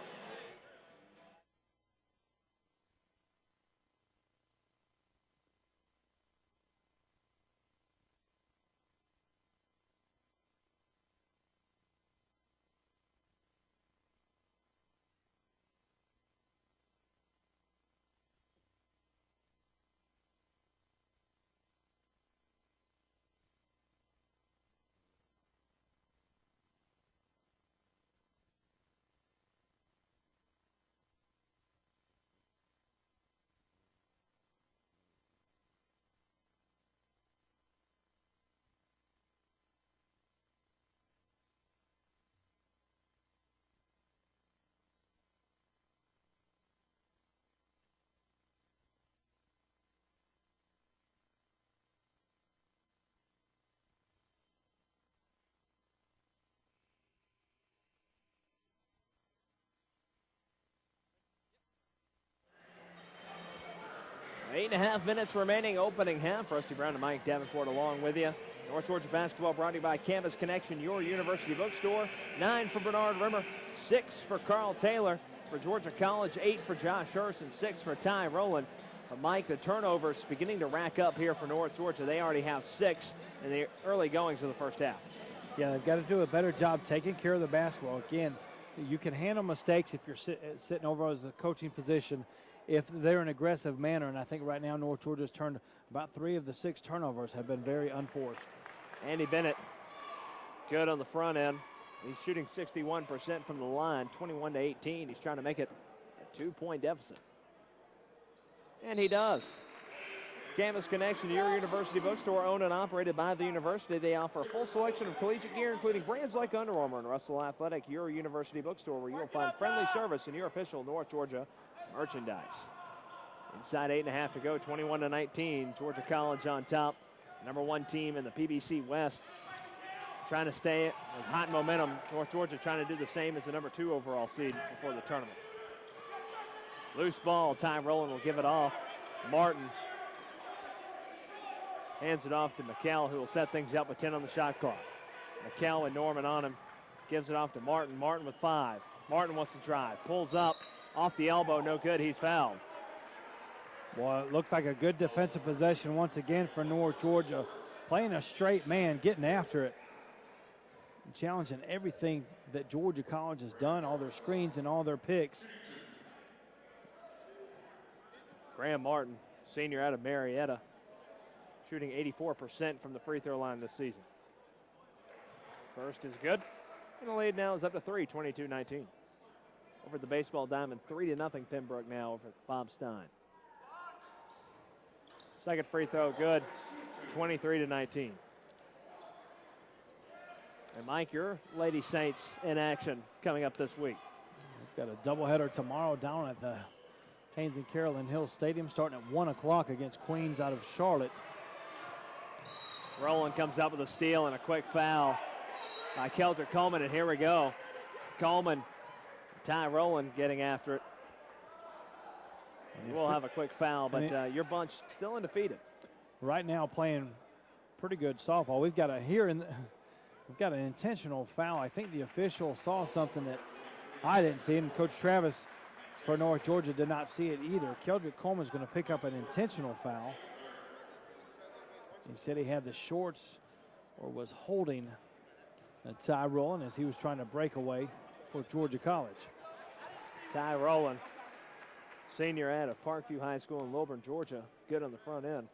8.5 minutes remaining, opening half. Rusty Brown and Mike Davenport along with you. North Georgia basketball brought to you by Campus Connection, your university bookstore. 9 for Bernard Rimmer, 6 for Carl Taylor. For Georgia College, 8 for Josh Hurst, and 6 for Ty Rowland. But Mike, the turnovers beginning to rack up here for North Georgia. They already have 6 in the early goings of the first half. Yeah, they've got to do a better job taking care of the basketball. Again, you can handle mistakes if you're sitting over as a coaching position if they're in an aggressive manner. And I think right now North Georgia's turned about 3 of the 6 turnovers have been very unforced. Andy Bennett, good on the front end. He's shooting 61% from the line, 21-18. He's trying to make it a 2-point deficit. And he does. Campus Connection, your university bookstore, owned and operated by the university. They offer a full selection of collegiate gear, including brands like Under Armour and Russell Athletic, your university bookstore, where you'll find friendly service and your official North Georgia merchandise. Inside 8.5 to go, 21-19. Georgia College on top. Number 1 team in the PBC West. Trying to stay with hot momentum. North Georgia trying to do the same as the number 2 overall seed before the tournament. Loose ball. Ty Rowland will give it off. Martin hands it off to McCall, who will set things up with 10 on the shot clock. McCall and Norman on him. Gives it off to Martin. Martin with 5. Martin wants to drive. Pulls up. Off the elbow. No good. He's fouled. Well, it looked like a good defensive possession once again for North Georgia. Playing a straight man, getting after it. Challenging everything that Georgia College has done, all their screens and all their picks. Graham Martin, senior out of Marietta, shooting 84% from the free throw line this season. First is good. And the lead now is up to 3, 22-19. Over the baseball diamond, 3-0 Pembroke now over Bob Stein. Second free throw, good, 23-19. And Mike, your Lady Saints in action coming up this week. We've got a doubleheader tomorrow down at the Haynes and Carolyn Hill Stadium, starting at 1 o'clock against Queens out of Charlotte. Rowland comes up with a steal and a quick foul by Kelter Coleman, and here we go. Coleman, Ty Rowland getting after it. We'll have a quick foul, but your bunch still undefeated. Right now playing pretty good softball. We've got we've got an intentional foul. I think the official saw something that I didn't see, and Coach Travis for North Georgia did not see it either. Keldrick Coleman's going to pick up an intentional foul. He said he had the shorts or was holding Ty Rowland as he was trying to break away for Georgia College. Ty Rowland, senior out of Parkview High School in Lilburn, Georgia, good on the front end.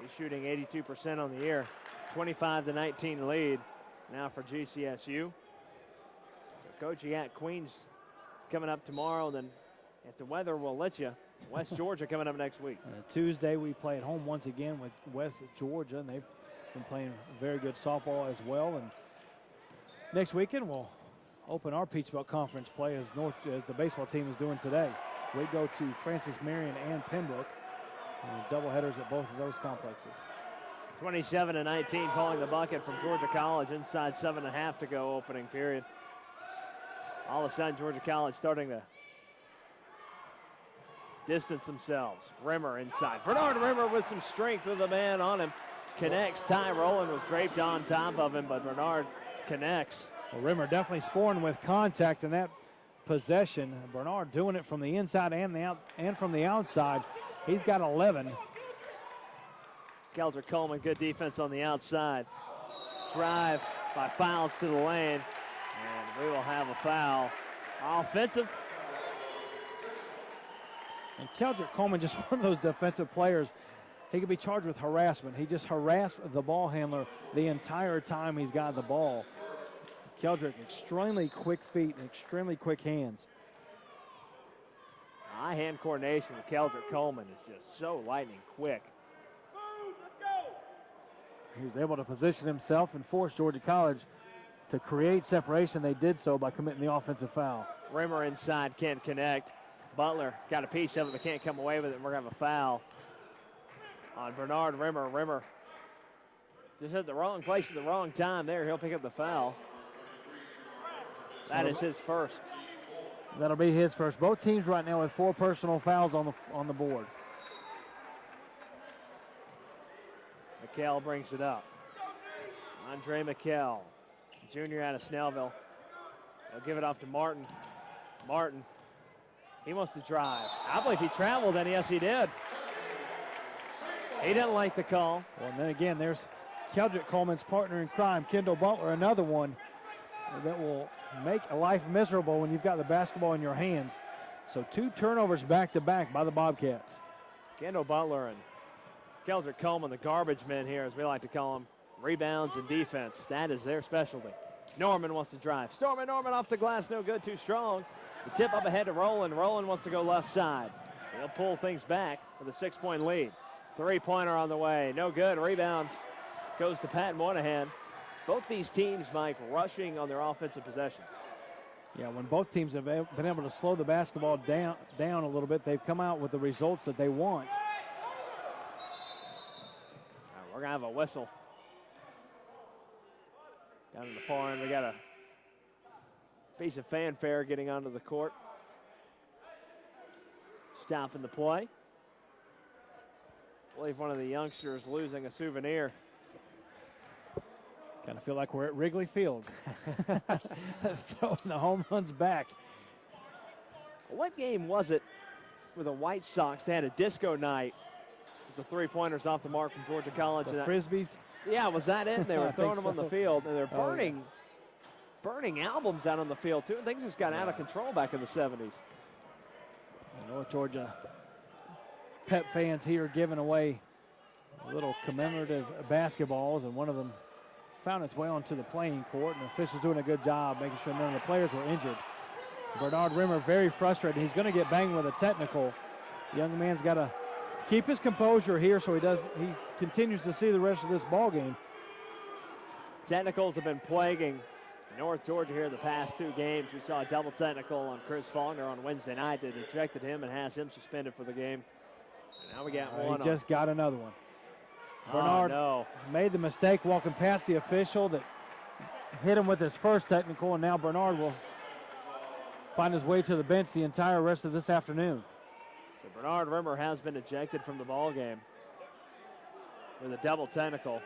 He's shooting 82% on the year. 25-19 lead now for GCSU. So Coach, you got Queens coming up tomorrow. Then if the weather will let you, West Georgia coming up next week. Tuesday we play at home once again with West Georgia, and they've been playing very good softball as well. And next weekend we'll open our Peach Belt Conference play as the baseball team is doing today. We go to Francis Marion and Pembroke. Doubleheaders at both of those complexes. 27-19 calling the bucket from Georgia College. Inside 7.5 to go opening period. All of a sudden Georgia College starting to distance themselves. Rimmer inside. Bernard Rimmer with some strength with a man on him. Connects. Ty Rowland was draped on top of him, but Bernard connects. Well, Rimmer definitely scoring with contact in that possession. Bernard doing it from the inside and from the outside. He's got 11. Kelter Coleman, good defense on the outside. Drive by Fouls to the lane. And we will have a foul. Offensive. And Keldrick Coleman, just one of those defensive players, he could be charged with harassment. He just harassed the ball handler the entire time he's got the ball. Keldrick, extremely quick feet and extremely quick hands. Eye-hand coordination with Keldrick Coleman is just so lightning quick. He was able to position himself and force Georgia College to create separation. They did so by committing the offensive foul. Rimmer inside, can't connect. Butler got a piece of it but can't come away with it, and we're going to have a foul on Bernard Rimmer. Rimmer just at the wrong place at the wrong time there. He'll pick up the foul. That is his first. That'll be his first. Both teams right now with 4 personal fouls on the board. McHale brings it up. Andre McHale, junior out of Snellville. They'll give it off to Martin. Martin, he wants to drive. I believe he traveled, and yes, he did. He didn't like the call. Well, and then again, there's Keldrick Coleman's partner in crime, Kendall Butler, another one that will make a life miserable when you've got the basketball in your hands. So 2 turnovers back-to-back by the Bobcats. Kendall Butler and Keldrick Coleman, the garbage men here, as we like to call them. Rebounds and defense. That is their specialty. Norman wants to drive. Norman off the glass, no good, too strong. The tip up ahead to Rowland. Rowland wants to go left side. He'll pull things back with a 6-point lead. 3-pointer on the way, no good. Rebound goes to Pat Moynihan. Both these teams, Mike, rushing on their offensive possessions. Yeah, when both teams have been able to slow the basketball down a little bit, they've come out with the results that they want. All right, we're going to have a whistle. Down in the far end, we got a piece of fanfare getting onto the court. Stopping the play. I believe one of the youngsters losing a souvenir. Kind of feel like we're at Wrigley Field. Throwing the home runs back. What game was it with the White Sox? They had a disco night. The 3-pointers off the mark from Georgia College. The Frisbees? Yeah, was that it? They were throwing them on the field, and they're burning, yeah. burning albums out on the field, too. And things just got out of control back in the 70s. North Georgia Pep fans here giving away little commemorative basketballs, and one of them found its way onto the playing court, and the officials doing a good job making sure none of the players were injured. Bernard Rimmer very frustrated. He's going to get banged with a technical. The young man's got to keep his composure here so he continues to see the rest of this ball game. Technicals have been plaguing North Georgia here the past 2 games. We saw a double technical on Chris Faulkner on Wednesday night that ejected him and has him suspended for the game. And now we got one. He just got another one. Bernard made the mistake walking past the official that hit him with his first technical, and now Bernard will find his way to the bench the entire rest of this afternoon. So Bernard Rimmer has been ejected from the ball game with a double technical.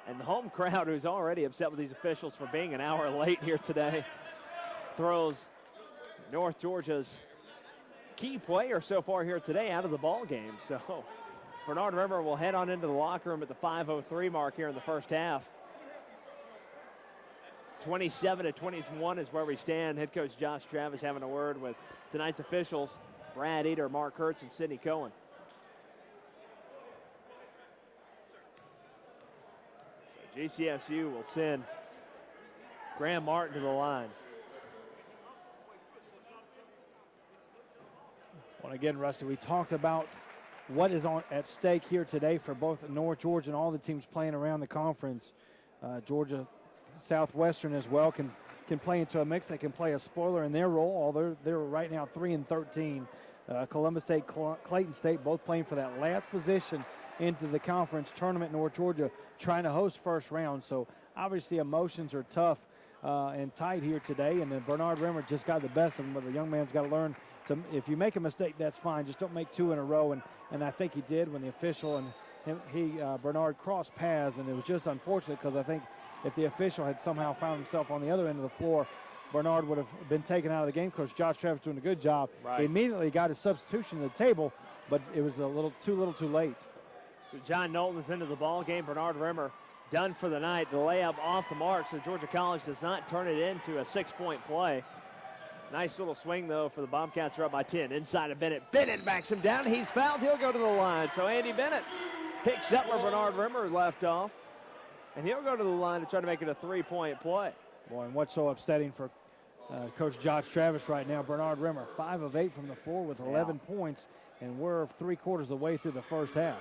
And the home crowd, who's already upset with these officials for being an hour late here today, throws North Georgia's key player so far here today out of the ball game. So Bernard Rimmer will head on into the locker room at the 5:03 mark here in the first half. 27-21 is where we stand. Head coach Josh Travis having a word with tonight's officials, Brad Eder, Mark Hertz, and Sidney Cohen. So GCSU will send Graham Martin to the line. Well, again, Rusty, we talked about what is at stake here today for both North Georgia and all the teams playing around the conference. Georgia Southwestern as well can play into a mix. They can play a spoiler in their role, although they're right now 3-13. Columbus State, Clayton State, both playing for that last position into the conference tournament. North Georgia trying to host first round. So obviously emotions are tough and tight here today. And then Bernard Rimmer just got the best of him, but the young man's got to learn. So if you make a mistake, that's fine. Just don't make 2 in a row. And I think he did when the official and Bernard crossed paths. And it was just unfortunate because I think if the official had somehow found himself on the other end of the floor, Bernard would have been taken out of the game. Coach Josh Travis doing a good job. Right. He immediately got his substitution to the table, but it was a little too late. So John Knowlton's into the ball game. Bernard Rimmer done for the night. The layup off the mark, so Georgia College does not turn it into a 6-point play. Nice little swing, though, for the Bobcats. Are up by 10. Inside of Bennett. Bennett backs him down. He's fouled. He'll go to the line. So Andy Bennett picks up where Bernard Rimmer left off. And he'll go to the line to try to make it a 3-point play. Boy, and what's so upsetting for Coach Josh Travis right now, Bernard Rimmer, 5 of 8 from the floor with 11 points, and we're 3/4 of the way through the first half.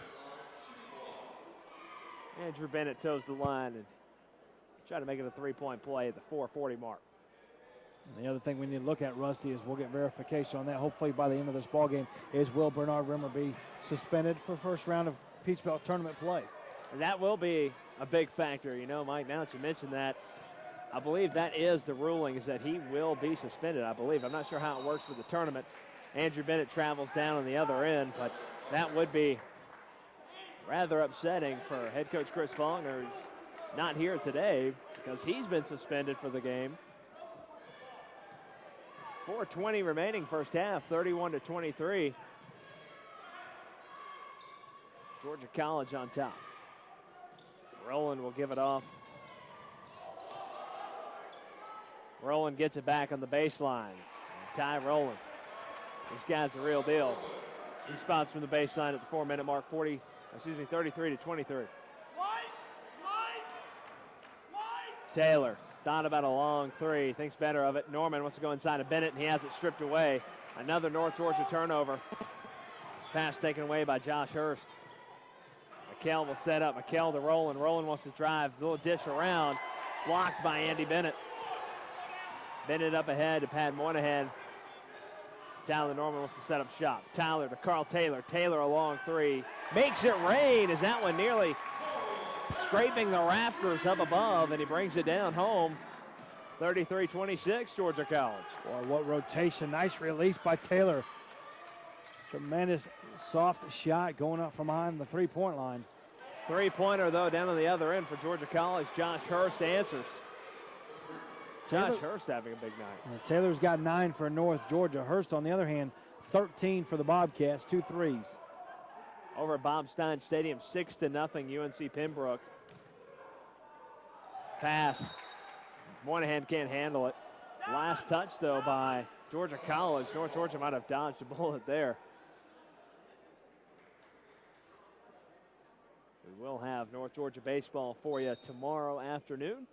Andrew Bennett toes the line and try to make it a 3-point play at the 4:40 mark. And the other thing we need to look at, Rusty, is we'll get verification on that. Hopefully by the end of this ball game, is will Bernard Rimmer be suspended for first round of Peach Belt tournament play? And that will be a big factor, you know, Mike, now that you mentioned that. I believe that is the ruling, is that he will be suspended, I believe. I'm not sure how it works for the tournament. Andrew Bennett travels down on the other end, but that would be rather upsetting for head coach Chris Faulkner, who's not here today because he's been suspended for the game. 4:20 remaining first half, 31-23. Georgia College on top. Rowland will give it off. Rowland gets it back on the baseline. And Ty Rowland. This guy's the real deal. He spots from the baseline at the 4-minute mark, 33-23. Taylor thought about a long three, thinks better of it. Norman wants to go inside of Bennett, and he has it stripped away. Another North Georgia turnover. Pass taken away by Josh Hurst. McKell will set up. McKell to Rowland. Rowland wants to drive. Little dish around. Blocked by Andy Bennett. Bennett up ahead to Pat Moynihan. Tyler Norman wants to set up shop. Tyler to Carl Taylor. Taylor a long three. Makes it rain as that one nearly scraping the rafters up above, and he brings it down home. 33-26, Georgia College. Boy, what rotation. Nice release by Taylor. Tremendous soft shot going up from behind the three-point line. Three-pointer, though, down on the other end for Georgia College. Josh Hurst answers. Josh Hurst having a big night. Taylor's got 9 for North Georgia. Hurst, on the other hand, 13 for the Bobcats, 2 threes. Over at Bob Stein Stadium, 6-0 UNC Pembroke. Pass. Moynihan can't handle it. Last touch, though, by Georgia College. North Georgia might have dodged a bullet there. We will have North Georgia baseball for you tomorrow afternoon.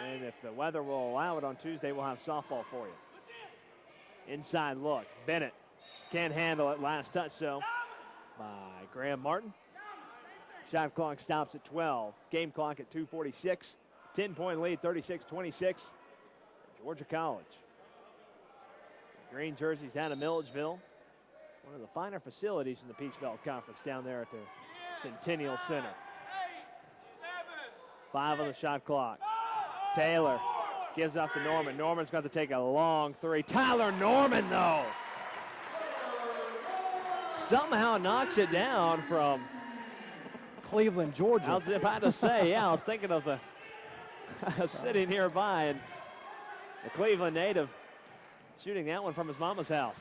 And if the weather will allow it on Tuesday, we'll have softball for you. Inside look. Bennett can't handle it. Last touch, though, by Graham Martin. Shot clock stops at 12. Game clock at 2:46. 10-point lead, 36-26. Georgia College. Green jerseys out of Milledgeville. One of the finer facilities in the Peach Belt Conference down there at the Centennial Center. 5 on the shot clock. Taylor gives off to Norman. Norman's got to take a long three. Tyler Norman, though, somehow knocks it down from Cleveland, Georgia. I was about to say, I was thinking of the sitting nearby, and the Cleveland native shooting that one from his mama's house.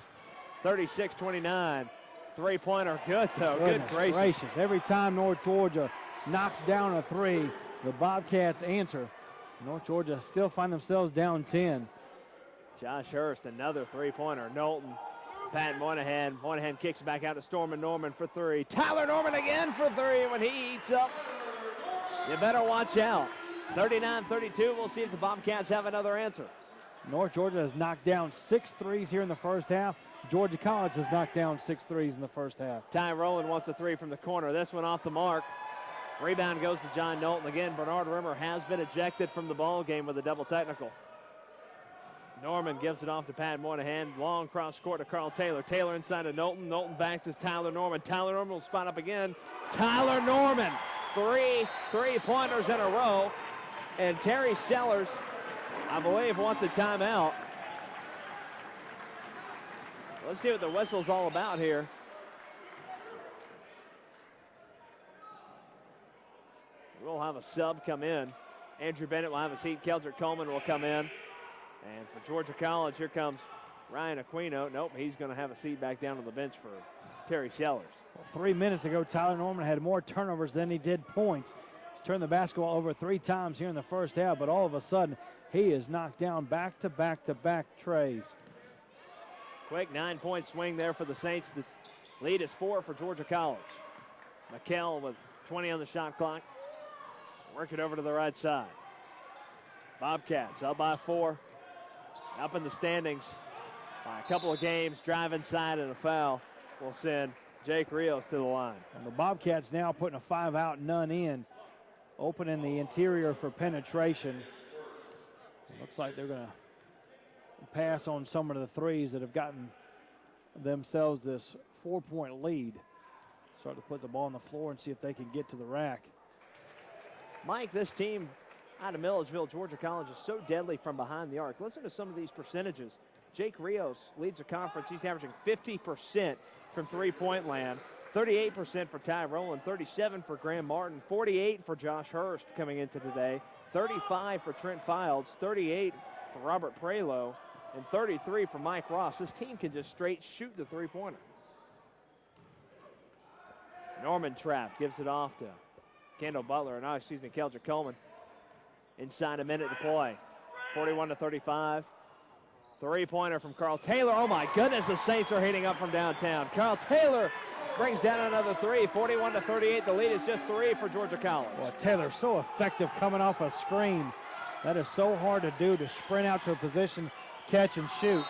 36-29. Three-pointer, good, though. Good gracious. Every time North Georgia knocks down a three, the Bobcats answer. North Georgia still find themselves down 10. Josh Hurst, another three-pointer. Knowlton, Pat Moynihan. Moynihan kicks back out to Stormin Norman for three. Tyler Norman again for three. When he eats up, you better watch out. 39-32. We'll see if the Bobcats have another answer. North Georgia has knocked down 6 threes here in the first half. Georgia College has knocked down 6 threes in the first half. Ty Rowland wants a three from the corner. This one off the mark. Rebound goes to John Knowlton. Again, Bernard Rimmer has been ejected from the ball game with a double technical. Norman gives it off to Pat Moynihan. Long cross court to Carl Taylor. Taylor inside to Knowlton. Knowlton back to Tyler Norman. Tyler Norman will spot up again. Tyler Norman. 3 3-pointers in a row. And Terry Sellers, I believe, wants a timeout. Let's see what the whistle's all about here. We'll have a sub come in. Andrew Bennett will have a seat. Keldrick Coleman will come in. And for Georgia College, here comes Ryan Aquino. Nope, he's going to have a seat back down on the bench for Terry Sellers. Well, 3 minutes ago, Tyler Norman had more turnovers than he did points. He's turned the basketball over 3 times here in the first half, but all of a sudden, he is knocked down back-to-back trays. Quick 9-point swing there for the Saints. The lead is 4 for Georgia College. McKell with 20 on the shot clock. Work it over to the right side. Bobcats up by 4. Up in the standings by a couple of games. Drive inside and a foul will send Jake Rios to the line. And the Bobcats now putting a 5 out, none in. Opening the interior for penetration. It looks like they're going to pass on some of the threes that have gotten themselves this 4-point lead. Start to put the ball on the floor and see if they can get to the rack. Mike, this team out of Milledgeville, Georgia College, is so deadly from behind the arc. Listen to some of these percentages. Jake Rios leads the conference. He's averaging 50% from three-point land, 38% for Ty Rowland, 37% for Graham Martin, 48% for Josh Hurst coming into today, 35% for Trent Fildes, 38% for Robert Prelo, and 33% for Mike Ross. This team can just straight shoot the three-pointer. Norman Trapp gives it off to Kendall Butler, Keldrick Coleman. Inside a minute to play. 41-35. Three-pointer from Carl Taylor. Oh my goodness, the Saints are heating up from downtown. Carl Taylor brings down another three. 41-38. The lead is just 3 for Georgia College. Well, Taylor so effective coming off a screen. That is so hard to do, to sprint out to a position, catch and shoot.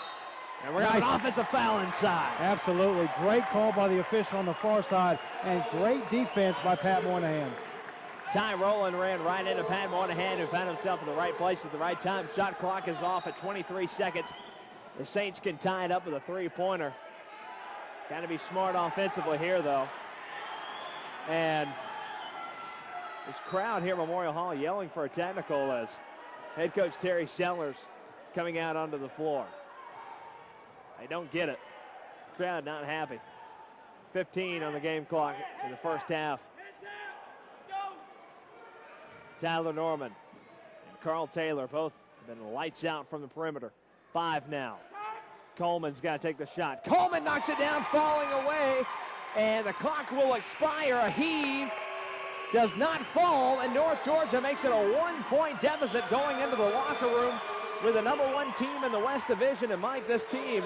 And we're going to have an offensive foul inside. Absolutely. Great call by the official on the far side, and great defense by Pat Moynihan. Ty Rowland ran right into Pat Moynihan, who found himself in the right place at the right time. Shot clock is off at 23 seconds. The Saints can tie it up with a three-pointer. Got to be smart offensively here, though. And this crowd here at Memorial Hall yelling for a technical as head coach Terry Sellers coming out onto the floor. They don't get it. Crowd not happy. 15 on the game clock in the first half. Tyler Norman and Carl Taylor both have been lights out from the perimeter. 5 now. Coleman's got to take the shot. Coleman knocks it down, falling away, and the clock will expire. A heave does not fall, and North Georgia makes it a 1-point deficit going into the locker room with the number 1 team in the West Division. And Mike, this team,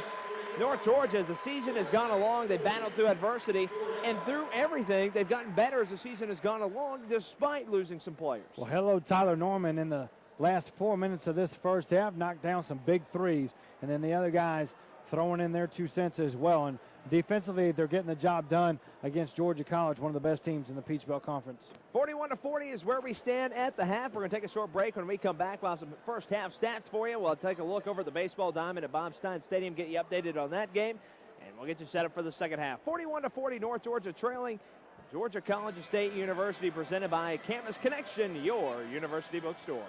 North Georgia, as the season has gone along, they've battled through adversity, and through everything, they've gotten better as the season has gone along, despite losing some players. Well, hello, Tyler Norman in the last 4 minutes of this first half, knocked down some big threes, and then the other guys throwing in their 2 cents as well. And defensively, they're getting the job done against Georgia College, one of the best teams in the Peach Belt Conference. 41-40 is where we stand at the half. We're going to take a short break. When we come back, we'll have some first half stats for you. We'll take a look over at the baseball diamond at Bob Stein Stadium, get you updated on that game, and we'll get you set up for the second half. 41-40, North Georgia trailing Georgia College and State University, presented by Campus Connection, your university bookstore.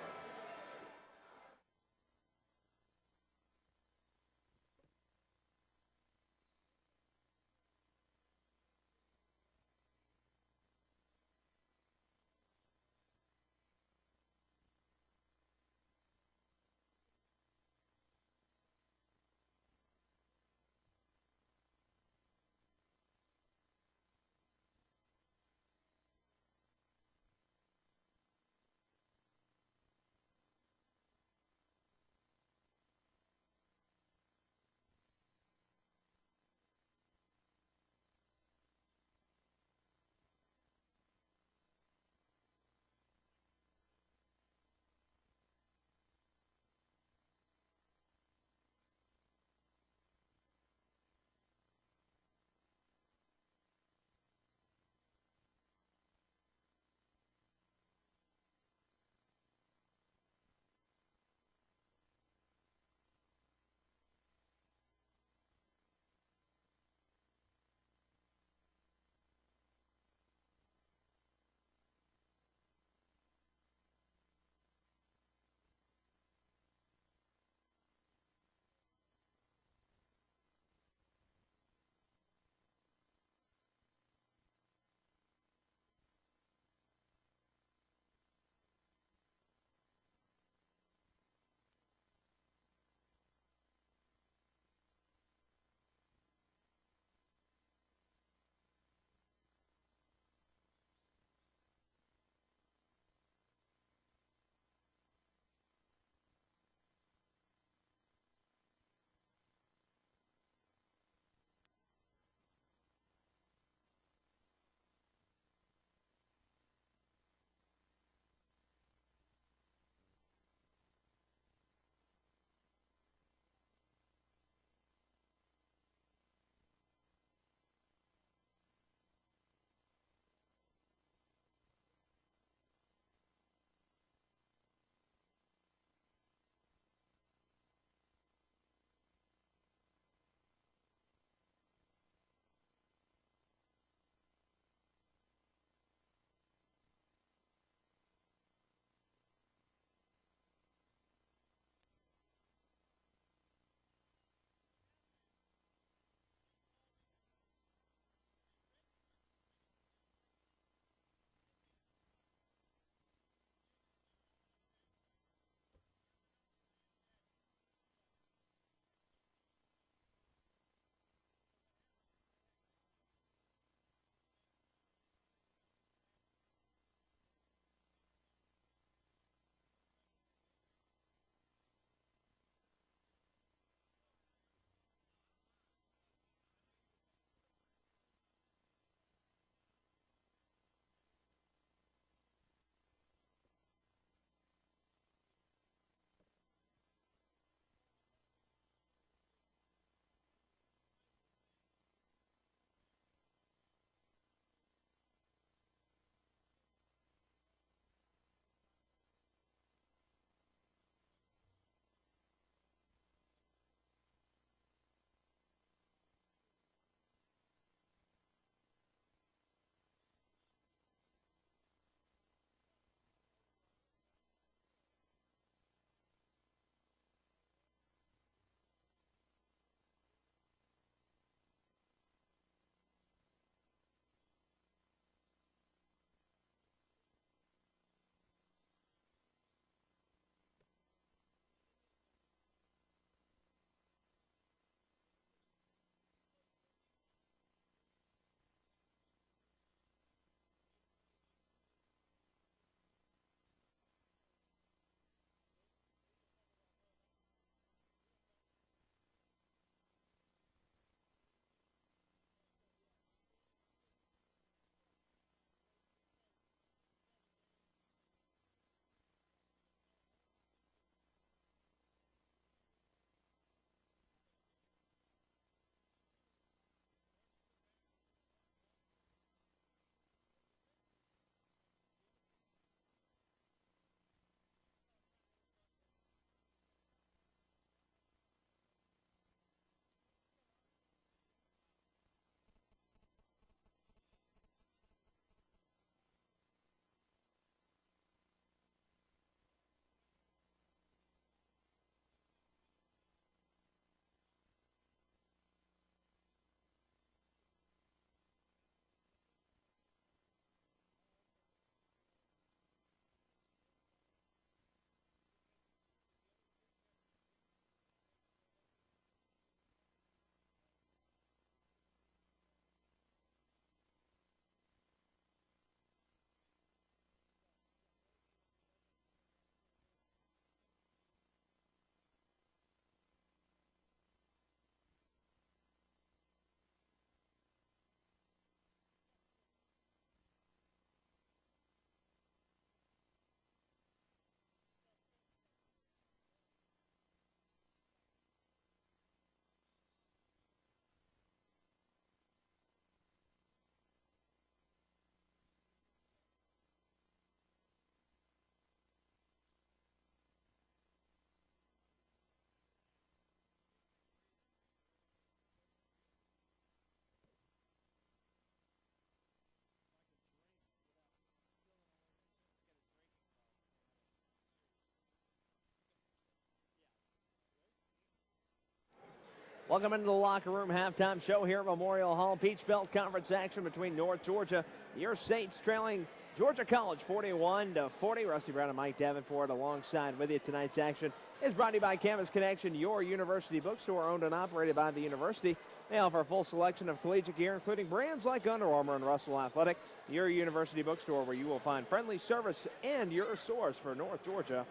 Welcome into the locker room halftime show here at Memorial Hall. Peach Belt Conference action between North Georgia, your Saints trailing Georgia College 41-40. Rusty Brown and Mike Davenport alongside with you. Tonight's action is brought to you by Campus Connection, your university bookstore owned and operated by the university. They offer a full selection of collegiate gear, including brands like Under Armour and Russell Athletic. Your university bookstore where you will find friendly service and your source for North Georgia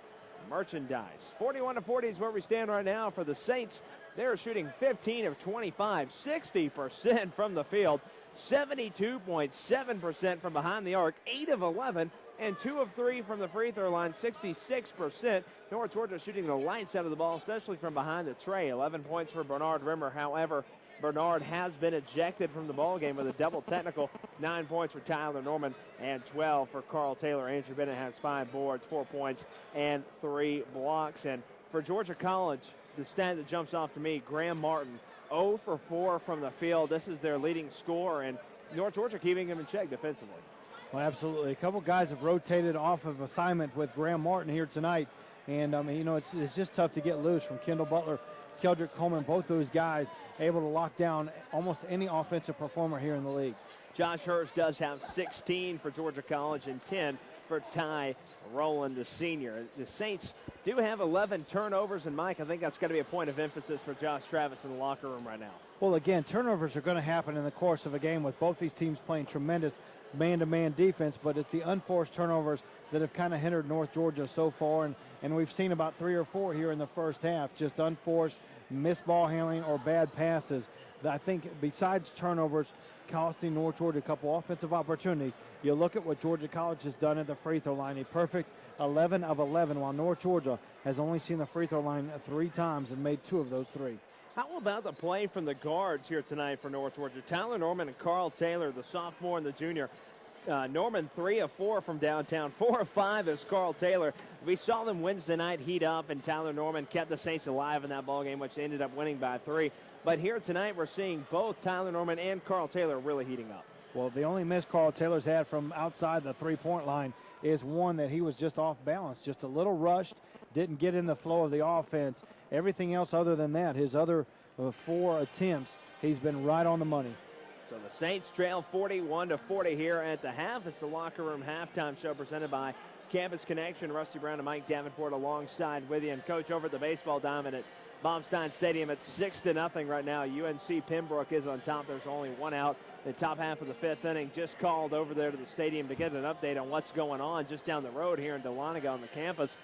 merchandise. 41-40 is where we stand right now for the Saints. They're shooting 15 of 25, 60% from the field, 72.7% from behind the arc, 8 of 11, and 2 of 3 from the free throw line, 66%. North Georgia shooting the lights out of the ball, especially from behind the tray. 11 points for Bernard Rimmer. However, Bernard has been ejected from the ball game with a double technical. 9 points for Tyler Norman and 12 for Carl Taylor. Andrew Bennett has 5 boards, 4 points, and 3 blocks. And for Georgia College, the stat that jumps off to me, Graham Martin, 0 for 4 from the field. This is their leading scorer, and North Georgia keeping him in check defensively. Well, absolutely. A couple guys have rotated off of assignment with Graham Martin here tonight. And, it's just tough to get loose from Kendall Butler, Keldrick Coleman, both those guys able to lock down almost any offensive performer here in the league. Josh Hurst does have 16 for Georgia College and 10 for Ty Rowland, the senior. The Saints do have 11 turnovers, and Mike, I think that's going to be a point of emphasis for Josh Travis in the locker room right now. Well, again, turnovers are going to happen in the course of a game with both these teams playing tremendous man-to-man defense, but it's the unforced turnovers that have kind of hindered North Georgia so far, and we've seen about 3 or 4 here in the first half, just unforced, missed ball handling or bad passes. I think besides turnovers costing North Georgia a couple offensive opportunities, you look at what Georgia College has done at the free throw line, a perfect 11 of 11, while North Georgia has only seen the free throw line 3 times and made 2 of those 3. How about the play from the guards here tonight for North Georgia? Tyler Norman and Carl Taylor, the sophomore and the junior. Norman 3 of 4 from downtown, 4 of 5 is Carl Taylor. We saw them Wednesday night heat up, and Tyler Norman kept the Saints alive in that ball game, which they ended up winning by 3. But here tonight we're seeing both Tyler Norman and Carl Taylor really heating up. Well, the only miss Carl Taylor's had from outside the three-point line is one that he was just off balance, just a little rushed, didn't get in the flow of the offense. Everything else other than that, his other 4 attempts, he's been right on the money. So the Saints trail 41-40 here at the half. It's the locker room halftime show presented by Campus Connection. Rusty Brown and Mike Davenport alongside with you. And Coach, over at the baseball diamond at Bob Stein Stadium, it's 6-0 right now. UNC Pembroke is on top. There's only 1 out. The top half of the 5th inning. Just called over there to the stadium to get an update on what's going on just down the road here in Dahlonega on the campus.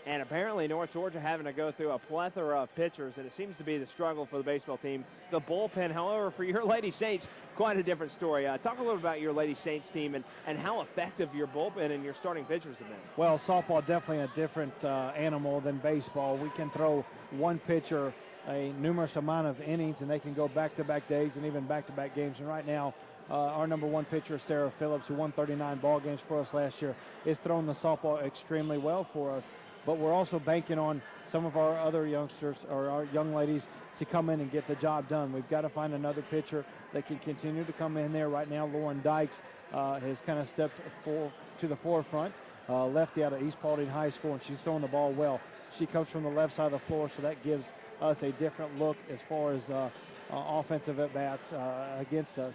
And apparently North Georgia having to go through a plethora of pitchers, and it seems to be the struggle for the baseball team. The bullpen, however, for your Lady Saints, quite a different story. Talk a little about your Lady Saints team and how effective your bullpen and your starting pitchers have been. Well, softball definitely a different animal than baseball. We can throw one pitcher a numerous amount of innings, and they can go back-to-back days and even back-to-back games. And right now, our number 1 pitcher, Sarah Phillips, who won 39 ball games for us last year, is throwing the softball extremely well for us. But we're also banking on some of our other youngsters or our young ladies to come in and get the job done. We've got to find another pitcher that can continue to come in there. Right now, Lauren Dykes has kind of stepped to the forefront, lefty out of East Paulding High School, and she's throwing the ball well. She comes from the left side of the floor, so that gives us a different look as far as offensive at-bats against us.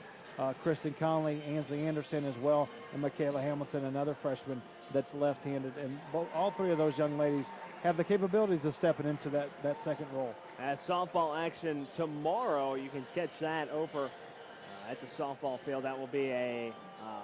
Kristen Conley, Ansley Anderson as well, and Michaela Hamilton, another freshman that's left-handed. And all 3 of those young ladies have the capabilities of stepping into that second role. As softball action tomorrow, you can catch that over at the softball field. That will be a,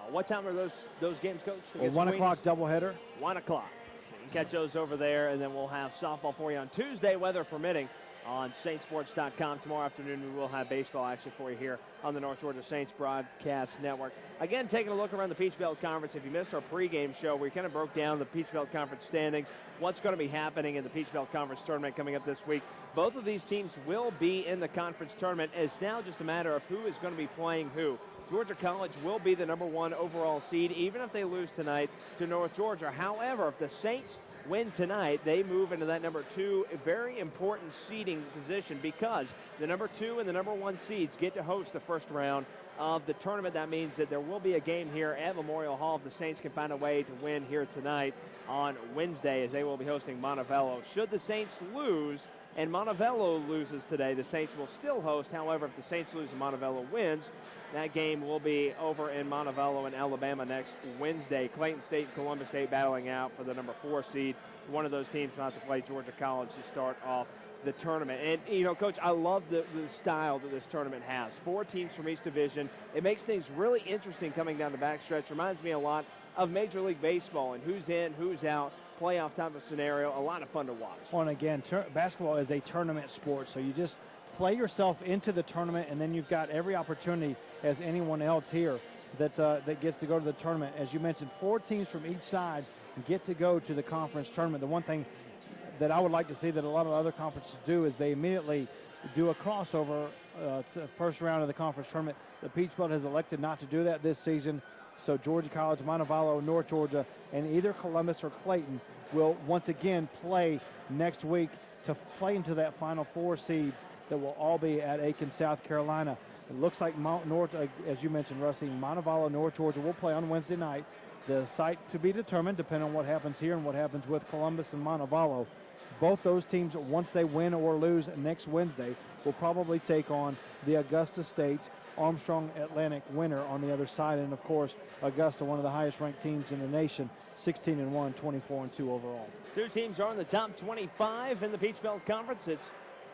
what time are those games, Coach? A 1 o'clock doubleheader. 1 o'clock. So you can catch those over there, and then we'll have softball for you on Tuesday, weather permitting, on saintsports.com. Tomorrow afternoon, we will have baseball action for you here on the North Georgia Saints Broadcast Network. Again, taking a look around the Peach Belt Conference. If you missed our pregame show, we kind of broke down the Peach Belt Conference standings, what's going to be happening in the Peach Belt Conference tournament coming up this week. Both of these teams will be in the conference tournament. It's now just a matter of who is going to be playing who. Georgia College will be the number 1 overall seed, even if they lose tonight to North Georgia. However, if the Saints win tonight, they move into that number 2, a very important seeding position, because the number 2 and the number 1 seeds get to host the first round of the tournament. That means that there will be a game here at Memorial Hall if the Saints can find a way to win here tonight on Wednesday, as they will be hosting Montevallo. Should the Saints lose and Montevallo loses today, the Saints will still host. However, if the Saints lose and Montevallo wins, that game will be over in Montevallo in Alabama next Wednesday. Clayton State and Columbus State battling out for the number 4 seed. One of those teams will have to play Georgia College to start off the tournament. And, you know, Coach, I love the style that this tournament has. 4 teams from each division. It makes things really interesting coming down the backstretch. Reminds me a lot of Major League Baseball and who's in, who's out, playoff type of scenario. A lot of fun to watch. Well, and again, basketball is a tournament sport, so you just play yourself into the tournament, and then you've got every opportunity as anyone else here that gets to go to the tournament. As you mentioned, 4 teams from each side get to go to the conference tournament. The one thing that I would like to see that a lot of other conferences do is they immediately do a crossover to the first round of the conference tournament. The Peach Belt has elected not to do that this season, so Georgia College, Montevallo, North Georgia, and either Columbus or Clayton will once again play next week to play into that final 4 seeds that will all be at Aiken, South Carolina. It looks like as you mentioned, Rusty, Montevallo, North Georgia will play on Wednesday night. The site to be determined, depending on what happens here and what happens with Columbus and Montevallo. Both those teams, once they win or lose next Wednesday, will probably take on the Augusta State Armstrong Atlantic winner on the other side. And, of course, Augusta, one of the highest-ranked teams in the nation, 16-1, 24-2 overall. 2 teams are in the top 25 in the Peach Belt Conference. It's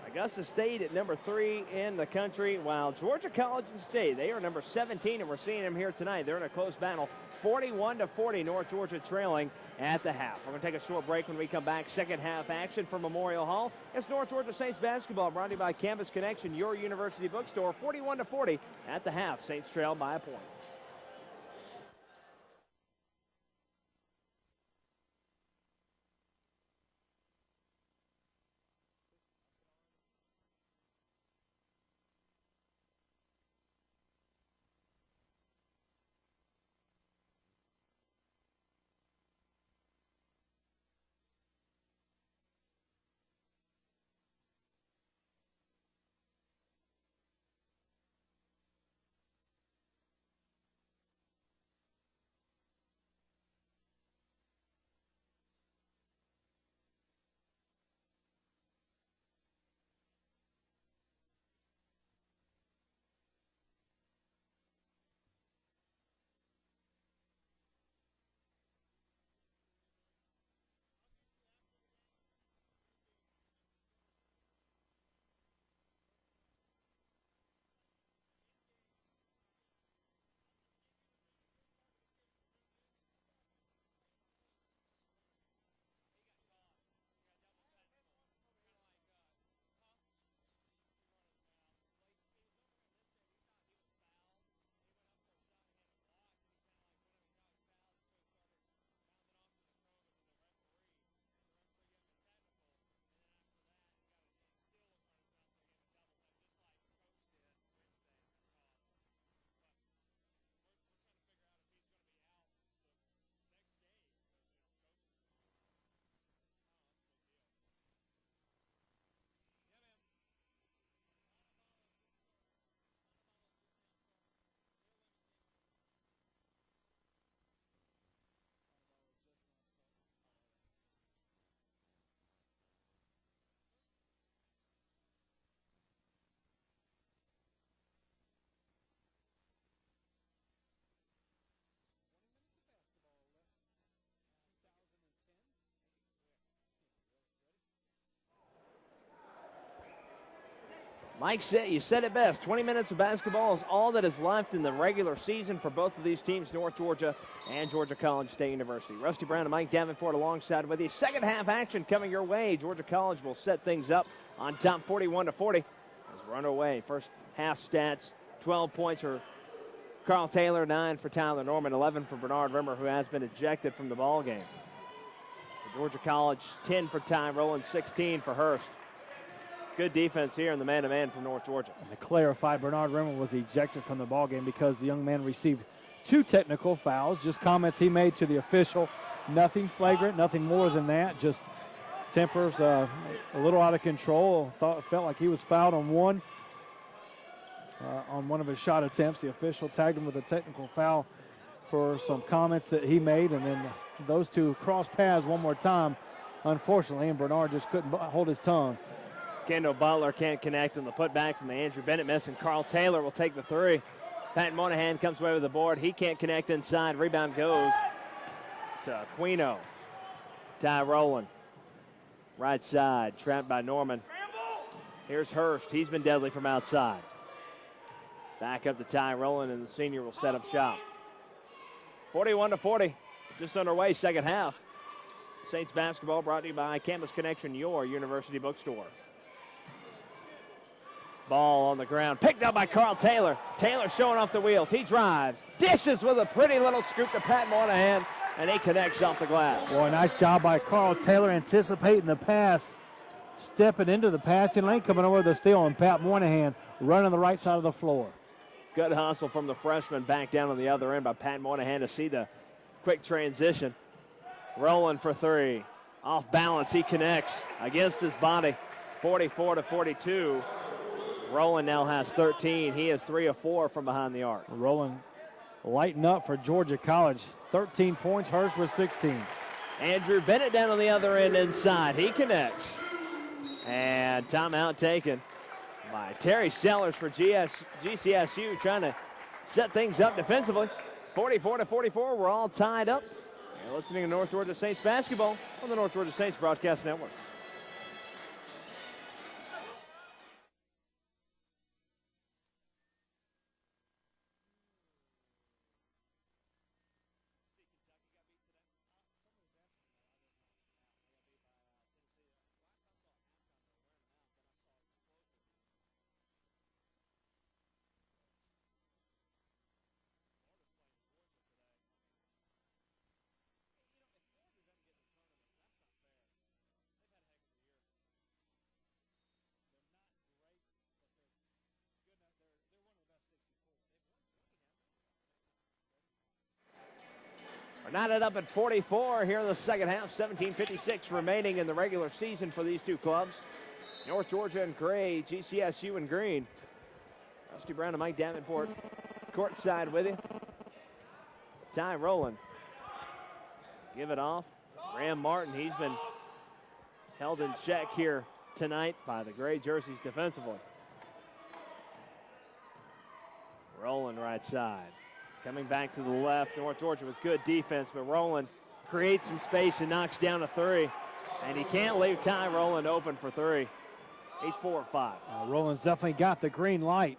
Augusta State at number 3 in the country, while Georgia College and State, they are number 17, and we're seeing them here tonight. They're in a close battle, 41-40, North Georgia trailing at the half. We're going to take a short break. When we come back, second half action from Memorial Hall. It's North Georgia Saints basketball, brought to you by Campus Connection, your university bookstore, 41-40 at the half. Saints trail by a point. Mike said, you said it best. 20 minutes of basketball is all that is left in the regular season for both of these teams, North Georgia and Georgia College State University. Rusty Brown and Mike Davenport alongside with you. Second half action coming your way. Georgia College will set things up on top 41-40 as we're underway. First half stats, 12 points for Carl Taylor, 9 for Tyler Norman, 11 for Bernard Rimmer, who has been ejected from the ball game. For Georgia College, 10 for Ty Rowland, 16 for Hurst. Good defense here in the man-to-man from North Georgia. And to clarify, Bernard Rimmer was ejected from the ballgame because the young man received 2 technical fouls. Just comments he made to the official. Nothing flagrant, nothing more than that. Just tempers a little out of control. Felt like he was fouled on 1. on one of his shot attempts. The official tagged him with a technical foul for some comments that he made, and then those two crossed paths one more time, unfortunately, and Bernard just couldn't hold his tongue. Kendall Butler can't connect on the putback from the Andrew Bennett miss, and Carl Taylor will take the three. Pat Monahan comes away with the board. He can't connect inside. Rebound goes to Aquino. Ty Rowland. Right side, trapped by Norman. Here's Hurst. He's been deadly from outside. Back up to Ty Rowland, and the senior will set up shop. 41-40. Just underway, second half. Saints basketball brought to you by Campus Connection, your university bookstore. Ball on the ground, picked up by Carl Taylor. Taylor showing off the wheels. He drives, dishes with a pretty little scoop to Pat Monahan, and he connects off the glass. Boy, nice job by Carl Taylor anticipating the pass, stepping into the passing lane, coming over the steal, and Pat Monahan running the right side of the floor. Good hustle from the freshman back down on the other end by Pat Monahan to see the quick transition. Rolling for three. Off balance, he connects against his body. 44-42. Rowland now has 13. He is 3 of 4 from behind the arc. Rowland lighting up for Georgia College. 13 points, Hurst with 16. Andrew Bennett down on the other end inside. He connects. And timeout taken by Terry Sellers for GCSU, trying to set things up defensively. 44-44, we're all tied up. You're listening to North Georgia Saints basketball on the North Georgia Saints Broadcast Network. We're knotted up at 44 here in the second half. 17:56 remaining in the regular season for these two clubs. North Georgia in gray, GCSU in green. Rusty Brown and Mike Davenport courtside with you. Ty Rowland. Give it off. Graham Martin, he's been held in check here tonight by the gray jerseys defensively. Rowland right side. Coming back to the left, North Georgia with good defense, but Rowland creates some space and knocks down a three. And he can't leave Ty Rowland open for three. He's 4 of 5. Rowland's definitely got the green light.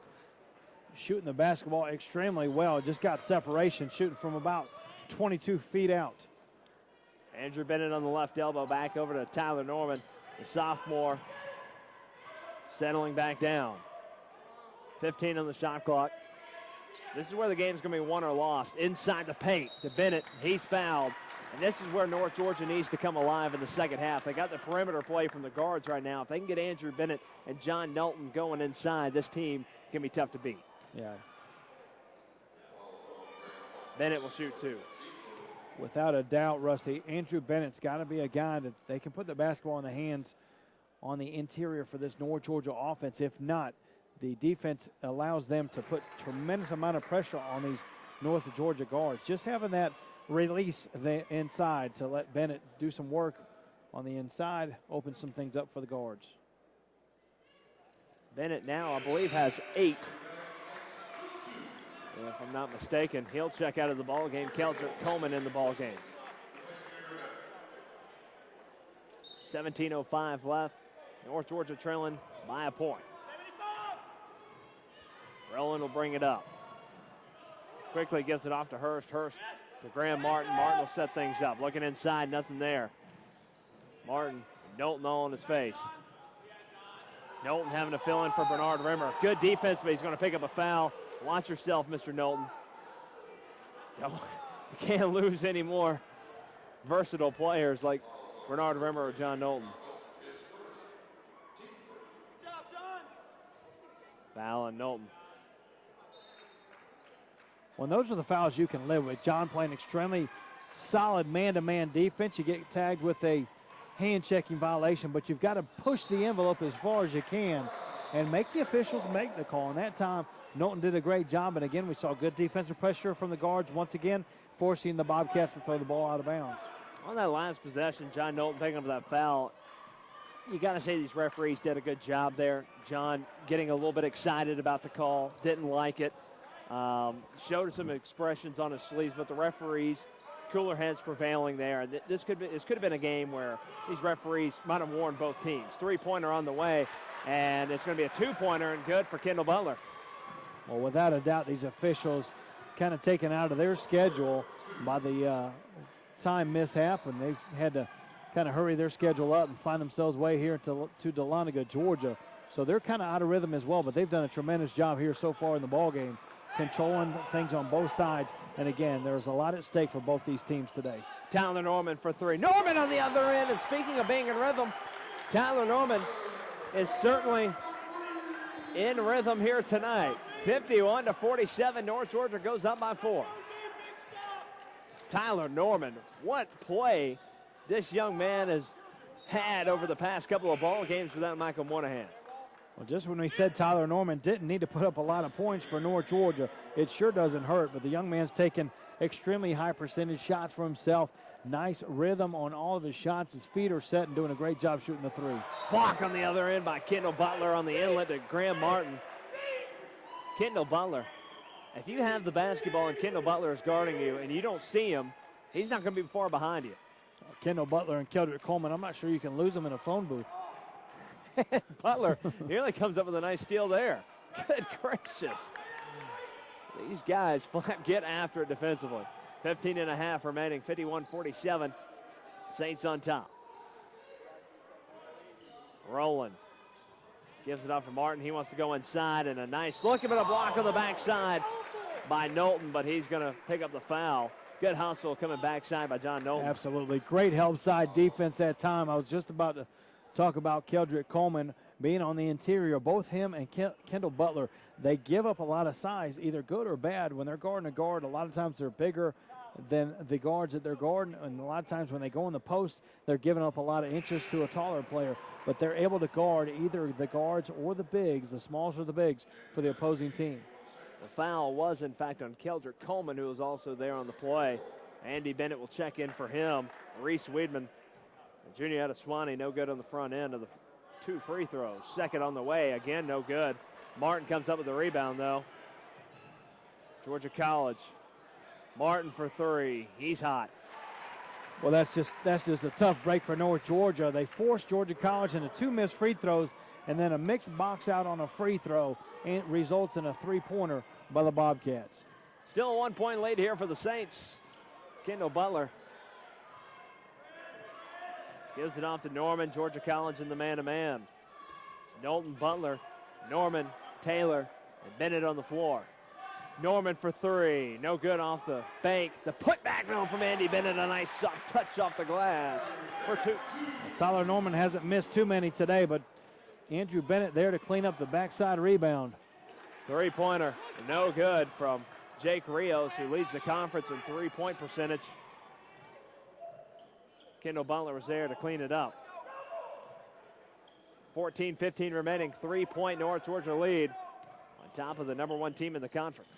Shooting the basketball extremely well. Just got separation, shooting from about 22 feet out. Andrew Bennett on the left elbow, back over to Tyler Norman, the sophomore, settling back down. 15 on the shot clock. This is where the game's going to be won or lost. Inside the paint to Bennett. He's fouled. And this is where North Georgia needs to come alive in the second half. They got the perimeter play from the guards right now. If they can get Andrew Bennett and John Knowlton going inside, this team can be tough to beat. Yeah. Bennett will shoot two. Without a doubt, Rusty, Andrew Bennett's got to be a guy that they can put the basketball in the hands on the interior for this North Georgia offense. If not, the defense allows them to put tremendous amount of pressure on these North Georgia guards. Just having that release the inside to let Bennett do some work on the inside opens some things up for the guards. Bennett now, I believe, has 8. If I'm not mistaken, he'll check out of the ball game. Coleman in the ball game. 17:05 left. North Georgia trailing by a point. Rowland will bring it up. Quickly gives it off to Hurst. Hurst to Graham Martin. Martin will set things up. Looking inside, nothing there. Martin, Knowlton all on his face. Knowlton having to fill in for Bernard Rimmer. Good defense, but he's going to pick up a foul. Watch yourself, Mr. Knowlton. You can't lose any more versatile players like Bernard Rimmer or John Knowlton. Foul on Knowlton. Well, those are the fouls you can live with. John playing extremely solid man-to-man defense. You get tagged with a hand-checking violation, but you've got to push the envelope as far as you can and make the officials make the call. And that time, Knowlton did a great job. And again, we saw good defensive pressure from the guards once again, forcing the Bobcats to throw the ball out of bounds. On that last possession, John Knowlton picking up that foul. You got to say these referees did a good job there. John getting a little bit excited about the call, didn't like it. Showed some expressions on his sleeves, but the referees, cooler heads prevailing there. This could have been a game where these referees might have warned both teams. Three-pointer on the way, and it's going to be a two-pointer and good for Kendall Butler. Well, without a doubt, these officials kind of taken out of their schedule by the time mishap, and they've had to kind of hurry their schedule up and find themselves way here to Dahlonega, Georgia. So they're kind of out of rhythm as well, but they've done a tremendous job here so far in the ball game, controlling things on both sides. And again, there's a lot at stake for both these teams today. Tyler Norman for three. Norman on the other end, and speaking of being in rhythm, Tyler Norman is certainly in rhythm here tonight. 51-47, North Georgia goes up by 4. Tyler Norman, what play this young man has had over the past couple of ball games without Michael Moynihan. Well, just when we said Tyler Norman didn't need to put up a lot of points for North Georgia, it sure doesn't hurt, but the young man's taken extremely high percentage shots for himself. Nice rhythm on all of his shots. His feet are set and doing a great job shooting the three. Block on the other end by Kendall Butler on the inlet to Graham Martin. Kendall Butler, if you have the basketball and Kendall Butler is guarding you and you don't see him, he's not going to be far behind you. Kendall Butler and Keldrick Coleman, I'm not sure you can lose them in a phone booth. Butler nearly comes up with a nice steal there. Good gracious. These guys get after it defensively. 15.5 remaining, 51-47. Saints on top. Rowland gives it off to Martin. He wants to go inside, and a nice look at a block on the backside by Knowlton, but he's going to pick up the foul. Good hustle coming backside by John Knowlton. Absolutely. Great help side defense that time. I was just about to talk about Keldrick Coleman being on the interior. Both him and Kendall Butler, they give up a lot of size, either good or bad. When they're guarding a guard, a lot of times they're bigger than the guards that they're guarding, and a lot of times when they go in the post, they're giving up a lot of inches to a taller player. But they're able to guard either the guards or the bigs, the smalls or the bigs, for the opposing team. The foul was, in fact, on Keldrick Coleman, who was also there on the play. Andy Bennett will check in for him. Reese Weidman, junior out of Swanee, no good on the front end of the 2 free throws. Second on the way, again, no good. Martin comes up with the rebound, though. Georgia College. Martin for 3. He's hot. Well, that's just a tough break for North Georgia. They forced Georgia College into 2 missed free throws, and then a mixed box out on a free throw, and it results in a 3-pointer by the Bobcats. Still a 1-point lead here for the Saints. Kendall Butler gives it off to Norman. Georgia College in the man-to-man. Knowlton, Butler, Norman, Taylor, and Bennett on the floor. Norman for 3. No good off the bank. The putback now from Andy Bennett. A nice soft touch off the glass for 2. Tyler Norman hasn't missed too many today, but Andrew Bennett there to clean up the backside rebound. 3-pointer, no good from Jake Rios, who leads the conference in 3-point percentage. Kendall Butler was there to clean it up. 14-15 remaining, 3-point North Georgia lead on top of the #1 team in the conference.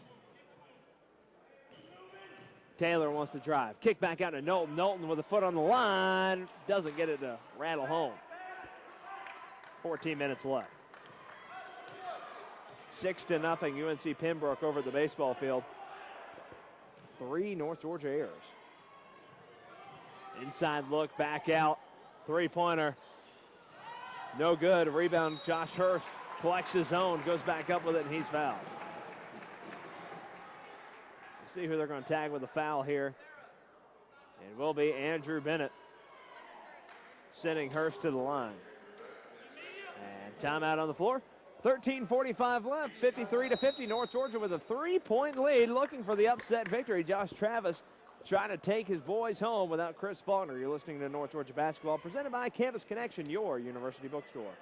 Taylor wants to drive. Kick back out to Knowlton. Knowlton with a foot on the line. Doesn't get it to rattle home. 14 minutes left. 6-0 UNC Pembroke over at the baseball field. 3 North Georgia errors. Inside look, back out. 3-pointer. No good. Rebound, Josh Hurst collects his own, goes back up with it, and he's fouled. See who they're going to tag with a foul here. It will be Andrew Bennett sending Hurst to the line. And timeout on the floor. 13:45 left, 53-50. North Georgia with a 3-point lead, looking for the upset victory. Josh Travis trying to take his boys home without Chris Faulkner. You're listening to North Georgia Basketball, presented by Campus Connection, your university bookstore.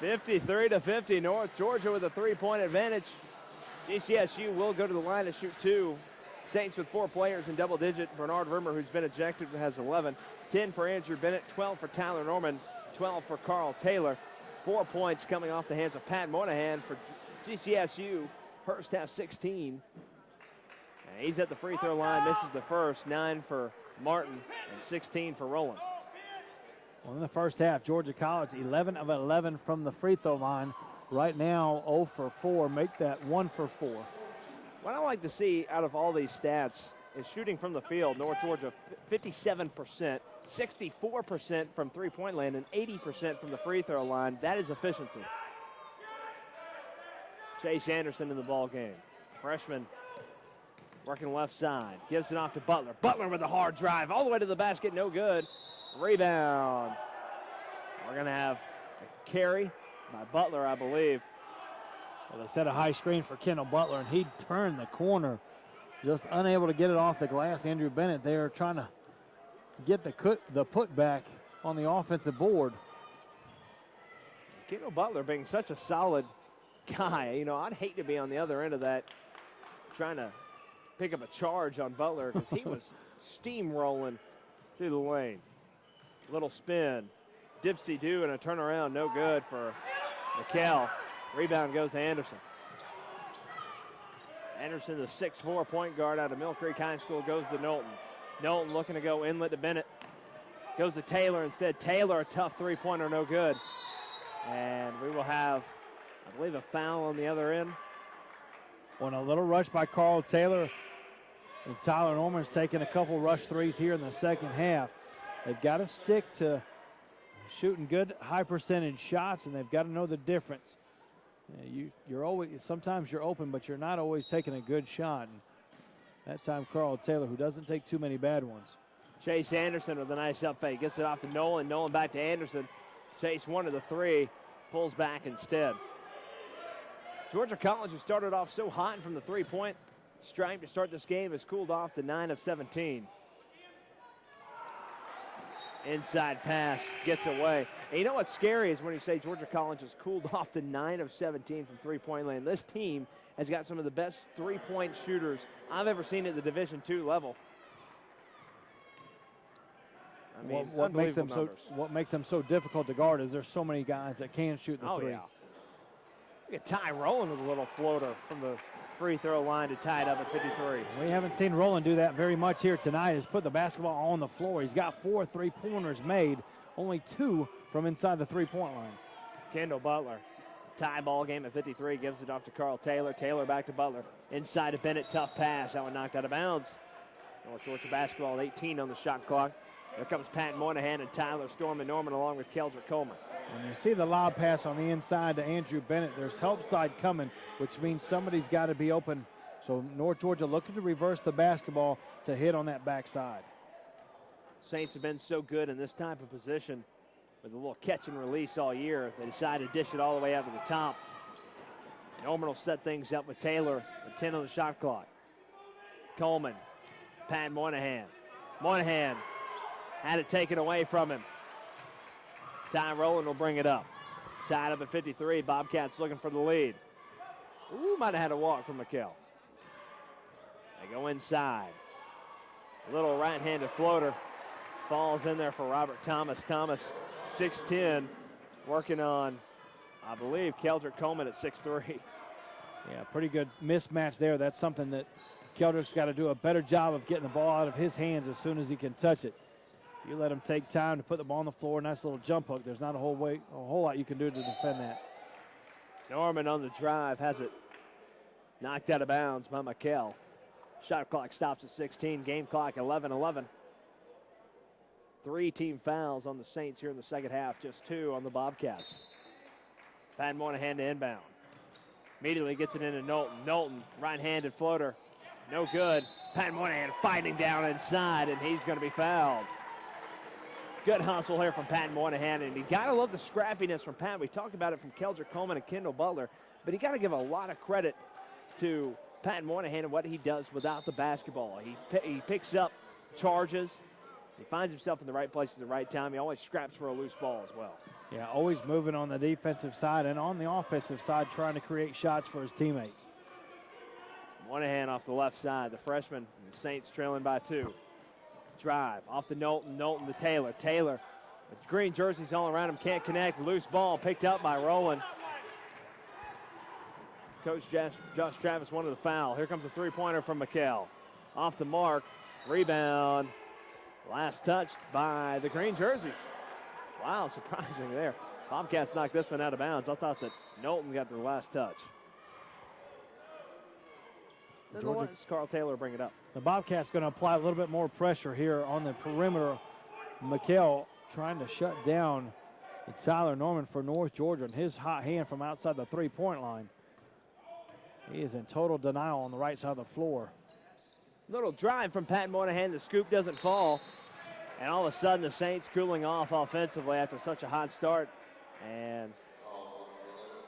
53-50, North Georgia with a 3-point advantage. GCSU will go to the line to shoot 2. Saints with 4 players in double digit. Bernard Vermer, who's been ejected, has 11. 10 for Andrew Bennett, 12 for Tyler Norman, 12 for Carl Taylor. 4 points coming off the hands of Pat Moynihan for GCSU. Hurst has 16. And he's at the free throw line, misses the first. 9 for Martin and 16 for Rowland. Well, in the first half, Georgia College 11 of 11 from the free throw line. Right now, 0 for 4. Make that 1 for 4. What I like to see out of all these stats is shooting from the field. North Georgia 57%, 64% from three-point land, and 80% from the free throw line. That is efficiency. Chase Anderson in the ball game. Freshman working left side. Gives it off to Butler. Butler with a hard drive all the way to the basket. No good. Rebound. We're going to have a carry by Butler, I believe. Well, they set a high screen for Kendall Butler, and he turned the corner. Just unable to get it off the glass. Andrew Bennett there trying to get the putback on the offensive board. Kendall Butler being such a solid guy. You know, I'd hate to be on the other end of that trying to pick up a charge on Butler because he was steamrolling through the lane. Little spin. Dipsy-do and a turnaround. No good for McKell. Rebound goes to Anderson. Anderson, the 6'4" point guard out of Mill Creek High School, goes to Knowlton. Knowlton looking to go inlet to Bennett. Goes to Taylor instead. Taylor, a tough three-pointer, no good. And we will have, I believe, a foul on the other end. On a little rush by Carl Taylor. And Tyler Norman's taking a couple rush threes here in the second half. They've got to stick to shooting good high percentage shots, and they've got to know the difference. You're always, sometimes you're open, but you're not always taking a good shot. And that time, Carl Taylor, who doesn't take too many bad ones. Chase Anderson with a nice up fake. Gets it off to Nolan. Nolan back to Anderson. Chase one of the three. Pulls back instead. Georgia College, who started off so hot from the three-point stripe to start this game, has cooled off to 9 of 17. Inside pass gets away. And you know what's scary is when you say Georgia College has cooled off to 9 of 17 from three-point land. This team has got some of the best three-point shooters I've ever seen at the Division II level. I mean, what makes them so difficult to guard is there's so many guys that can shoot the three. Yeah. Look at Ty Rowland with a little floater from the free throw line to tie it up at 53. We haven't seen Rowland do that very much here tonight. He's put the basketball on the floor. He's got 4 three-pointers made, only 2 from inside the three-point line. Kendall Butler, tie ball game at 53, gives it off to Carl Taylor. Taylor back to Butler. Inside to Bennett, tough pass. That one knocked out of bounds. North Georgia basketball, 18 on the shot clock. There comes Pat Moynihan and Tyler Storm and Norman along with Keldrick Coleman. When you see the lob pass on the inside to Andrew Bennett, there's help side coming, which means somebody's got to be open. So North Georgia looking to reverse the basketball to hit on that backside. Saints have been so good in this type of position with a little catch and release all year. They decided to dish it all the way out to the top. Norman will set things up with Taylor with 10 on the shot clock. Coleman, Pat Moynihan. Moynihan had it taken away from him. Ty Rowland will bring it up. Tied up at 53. Bobcats looking for the lead. Ooh, might have had a walk from McKell. They go inside. A little right-handed floater. Falls in there for Robert Thomas. Thomas, 6'10", working on, I believe, Keldrick Coleman at 6'3". Yeah, pretty good mismatch there. That's something that Keldrick's got to do a better job of getting the ball out of his hands as soon as he can touch it. You let him take time to put the ball on the floor. Nice little jump hook. There's not a whole lot you can do to defend that. Norman on the drive has it knocked out of bounds by McKell. Shot clock stops at 16. Game clock 11-11. 3 team fouls on the Saints here in the second half. Just 2 on the Bobcats. Pat Moynihan to inbound. Immediately gets it into Knowlton. Knowlton, right-handed floater. No good. Pat Moynihan fighting down inside, and he's going to be fouled. Good hustle here from Pat Moynihan, and you got to love the scrappiness from Pat. We talked about it from Keldrick Coleman and Kendall Butler, but you got to give a lot of credit to Pat Moynihan and what he does without the basketball. He picks up charges. He finds himself in the right place at the right time. He always scraps for a loose ball as well. Yeah, always moving on the defensive side and on the offensive side, trying to create shots for his teammates. Moynihan off the left side. The freshman, Saints trailing by 2. Drive off to Knowlton. Knowlton to Taylor. Taylor, green jerseys all around him, can't connect. Loose ball picked up by Rowland. Coach Josh Travis wanted a foul. Here comes a three-pointer from McKell. Off the mark. Rebound. Last touch by the green jerseys. Wow, surprising there. Bobcats knocked this one out of bounds. I thought that Knowlton got the last touch. Then Carl Taylor bring it up. The Bobcats going to apply a little bit more pressure here on the perimeter. McKell trying to shut down Tyler Norman for North Georgia, and his hot hand from outside the three-point line. He is in total denial on the right side of the floor. Little drive from Pat Moynihan. The scoop doesn't fall. And all of a sudden, the Saints cooling off offensively after such a hot start. And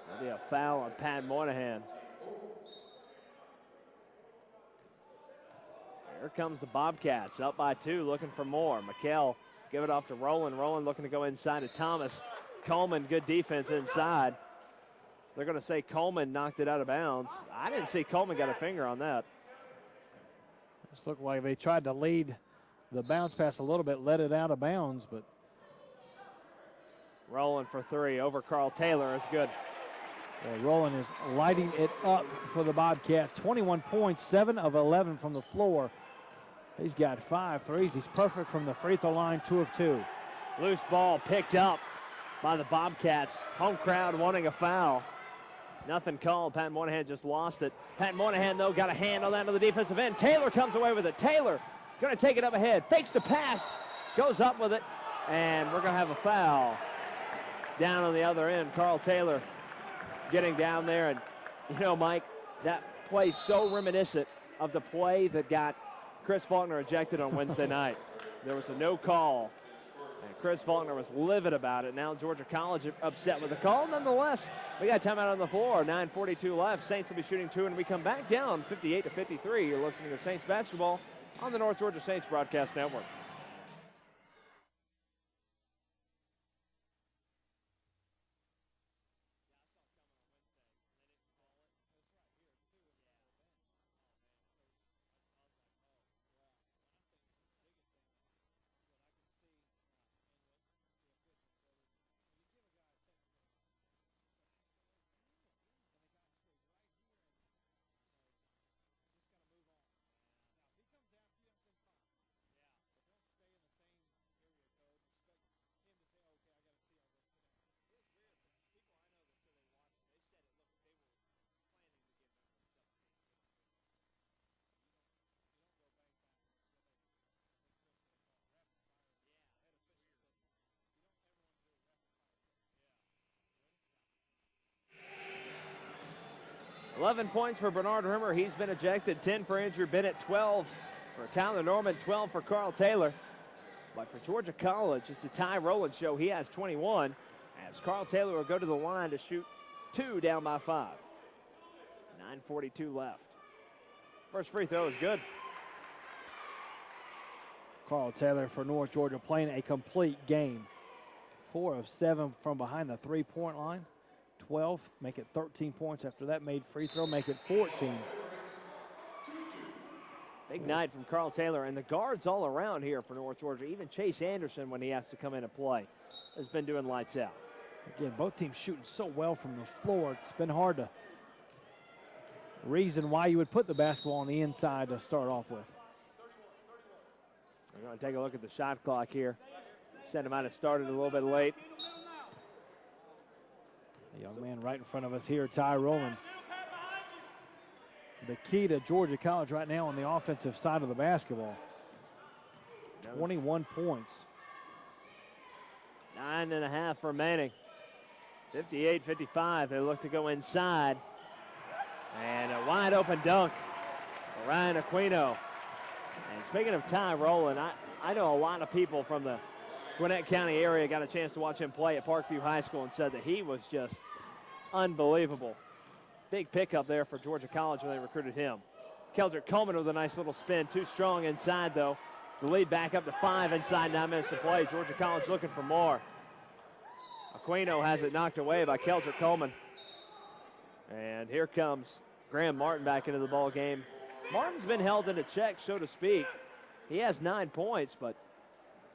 that'll be a foul on Pat Moynihan. Here comes the Bobcats, up by 2, looking for more. McKell give it off to Rowland. Rowland looking to go inside to Thomas. Coleman, good defense inside. They're going to say Coleman knocked it out of bounds. I didn't see Coleman got a finger on that. Just looked like they tried to lead the bounce pass a little bit, let it out of bounds, but. Rowland for 3 over Carl Taylor is good. Well, Rowland is lighting it up for the Bobcats. 21 points, 7 of 11 from the floor. He's got 5 threes. He's perfect from the free throw line, 2 of 2. Loose ball picked up by the Bobcats. Home crowd wanting a foul. Nothing called. Pat Moynihan just lost it. Pat Moynihan, though, got a hand on that on the defensive end. Taylor comes away with it. Taylor going to take it up ahead. Fakes the pass. Goes up with it. And we're going to have a foul down on the other end. Carl Taylor getting down there. And, you know, Mike, that play so reminiscent of the play that got Chris Faulkner ejected on Wednesday night. There was a no call. And Chris Faulkner was livid about it. Now Georgia College upset with the call. Nonetheless, we got timeout on the floor. 9:42 left. Saints will be shooting 2, and we come back down 58-53. You're listening to Saints basketball on the North Georgia Saints Broadcast Network. $11 points for Bernard Rimmer. He's been ejected. 10 for Andrew Bennett. 12 for Tyler Norman. 12 for Carl Taylor. But for Georgia College, it's a Ty Rowland show. He has 21. As Carl Taylor will go to the line to shoot 2, down by 5. 9:42 left. First free throw is good. Carl Taylor for North Georgia playing a complete game. 4 of 7 from behind the three-point line. 12, make it 13 points after that made free throw, make it 14. Big night from Carl Taylor, and the guards all around here for North Georgia. Even Chase Anderson, when he has to come in and play, has been doing lights out. Again, both teams shooting so well from the floor. It's been hard to reason why you would put the basketball on the inside to start off with. We're going to take a look at the shot clock here. Said it might have started a little bit late. The young man right in front of us here, Ty Rowland. The key to Georgia College right now on the offensive side of the basketball. 21 points. 9.5 remaining. 58-55. They look to go inside. And a wide open dunk for Ryan Aquino. And speaking of Ty Rowland, I know a lot of people from the Gwinnett County area got a chance to watch him play at Parkview High School and said that he was just unbelievable. Big pickup there for Georgia College when they recruited him. Keldrick Coleman with a nice little spin. Too strong inside, though. The lead back up to 5 inside 9 minutes to play. Georgia College looking for more. Aquino has it knocked away by Keldrick Coleman. And here comes Graham Martin back into the ball game. Martin's been held in a check, so to speak. He has 9 points, but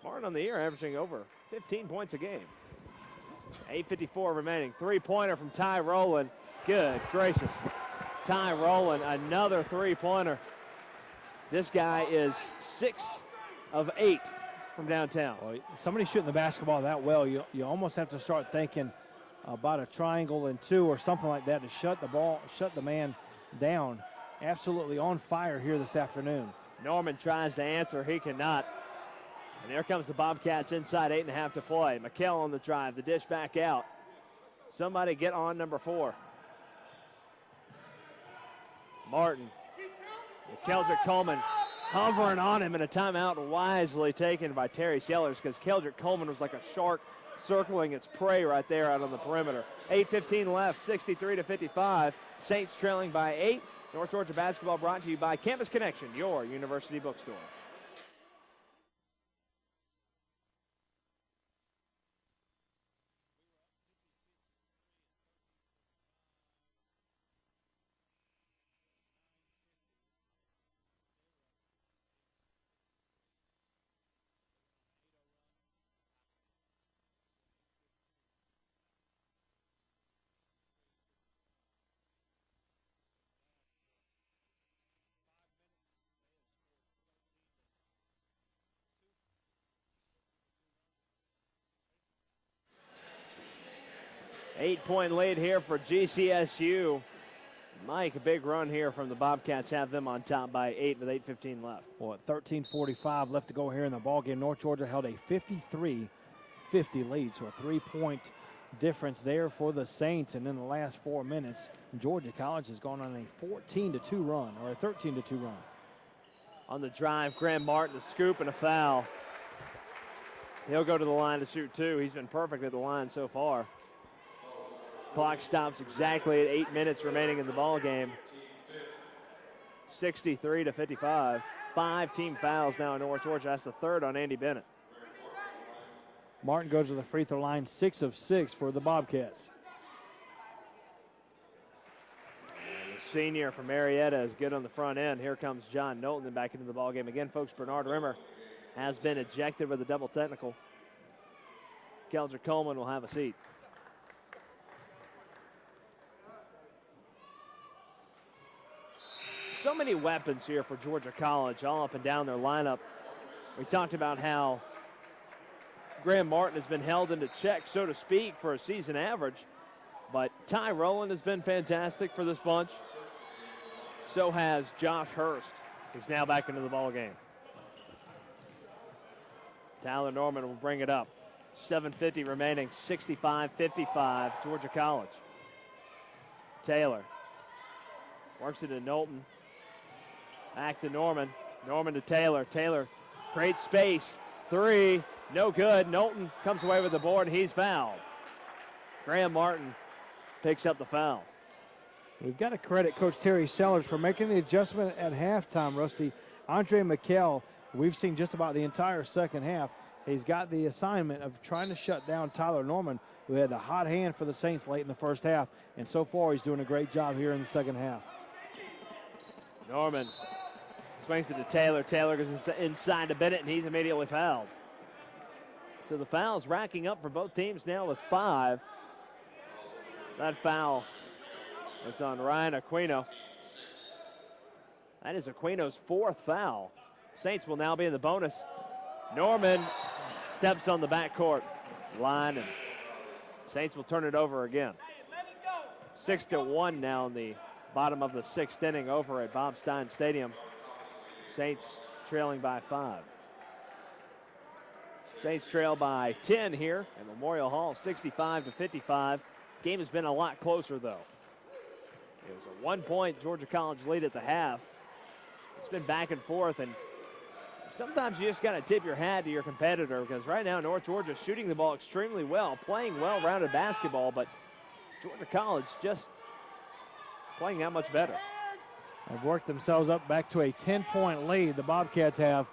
Martin on the year averaging over 15 points a game. 8:54 remaining. Three-pointer from Ty Rowland. Good gracious. Ty Rowland, another three-pointer. This guy is 6 of 8 from downtown. Well, somebody shooting the basketball that well, you almost have to start thinking about a triangle and two or something like that to shut the man down. Absolutely on fire here this afternoon. Norman tries to answer, he cannot. And here comes the Bobcats inside 8.5 to play. McKell on the drive, the dish back out. Somebody get on number 4. Martin. Keldrick Coleman hovering on him, and a timeout wisely taken by Terry Sellers because Keldrick Coleman was like a shark circling its prey right there out on the perimeter. 8:15 left, 63-55. Saints trailing by 8. North Georgia basketball brought to you by Campus Connection, your university bookstore. Eight-point lead here for GCSU. Mike, a big run here from the Bobcats, have them on top by 8 with 8:15 left. Well, at 13:45 left to go here in the ballgame, North Georgia held a 53-50 lead, so a 3-point difference there for the Saints. And in the last 4 minutes, Georgia College has gone on a 14-2 run, or a 13-2 run. On the drive, Graham Martin, a scoop and a foul. He'll go to the line to shoot 2. He's been perfect at the line so far. Clock stops exactly at 8 minutes remaining in the ball game. 63-55. 5 team fouls now in North Georgia. That's the third on Andy Bennett. Martin goes to the free throw line, 6 of 6 for the Bobcats. And the senior from Marietta is good on the front end. Here comes John Knowlton back into the ball game again. Folks, Bernard Rimmer has been ejected with a double technical. Keldrick Coleman will have a seat. So many weapons here for Georgia College, all up and down their lineup. We talked about how Graham Martin has been held into check, so to speak, for a season average. But Ty Rowland has been fantastic for this bunch. So has Josh Hurst, who's now back into the ball game. Tyler Norman will bring it up. 7:50 remaining, 65-55, Georgia College. Taylor works it to Knowlton. Back to Norman. Norman to Taylor. Taylor creates space. 3, no good. Knowlton comes away with the board, and he's fouled. Graham Martin picks up the foul. We've got to credit Coach Terry Sellers for making the adjustment at halftime, Rusty. Andre McKell, we've seen just about the entire second half. He's got the assignment of trying to shut down Tyler Norman, who had a hot hand for the Saints late in the first half. And so far, he's doing a great job here in the second half. Norman swings it to Taylor. Taylor goes inside to Bennett, and he's immediately fouled. So the fouls racking up for both teams now with 5. That foul is on Ryan Aquino. That is Aquino's 4th foul. Saints will now be in the bonus. Norman steps on the backcourt line, and Saints will turn it over again. 6-1 now in the bottom of the 6th inning over at Bob Stein Stadium. Saints trailing by 5. Saints trail by 10 here at Memorial Hall, 65-55. Game has been a lot closer, though. It was a 1-point Georgia College lead at the half. It's been back and forth, and sometimes you just got to tip your hat to your competitor, because right now North Georgia is shooting the ball extremely well, playing well-rounded basketball, but Georgia College just playing that much better. They've worked themselves up back to a 10-point lead, the Bobcats have,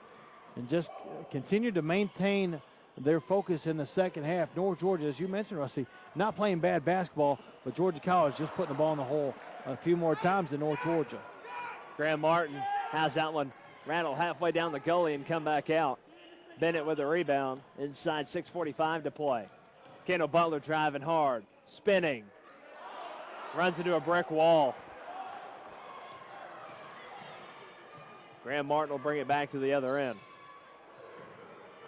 and just continue to maintain their focus in the second half. North Georgia, as you mentioned, Rusty, not playing bad basketball, but Georgia College just putting the ball in the hole a few more times than North Georgia. Graham Martin has that one rattle halfway down the gully and come back out. Bennett with a rebound. Inside 6:45 to play. Kendall Butler driving hard, spinning. Runs into a brick wall. Graham Martin will bring it back to the other end.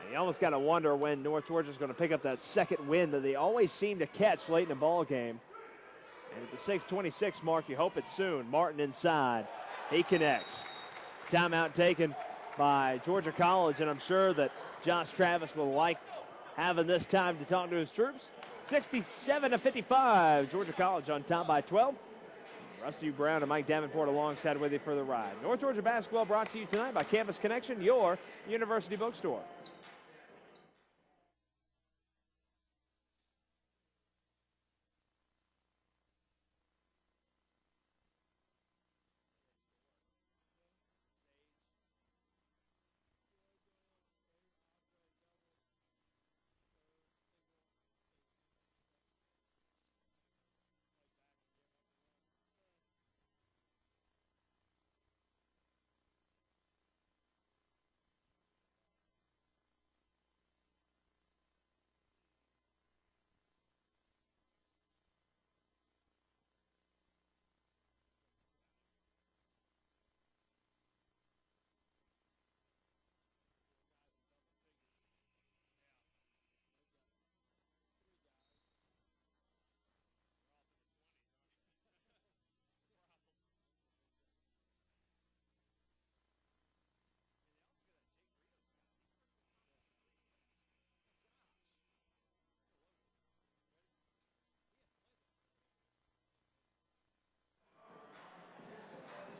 And you almost got to wonder when North Georgia's going to pick up that second win that they always seem to catch late in the ball game. And at the 6:26 mark, you hope it's soon. Martin inside. He connects. Timeout taken by Georgia College, and I'm sure that Josh Travis will like having this time to talk to his troops. 67-55. Georgia College on top by 12. Rusty Brown and Mike Davenport alongside with you for the ride. North Georgia basketball brought to you tonight by Campus Connection, your university bookstore.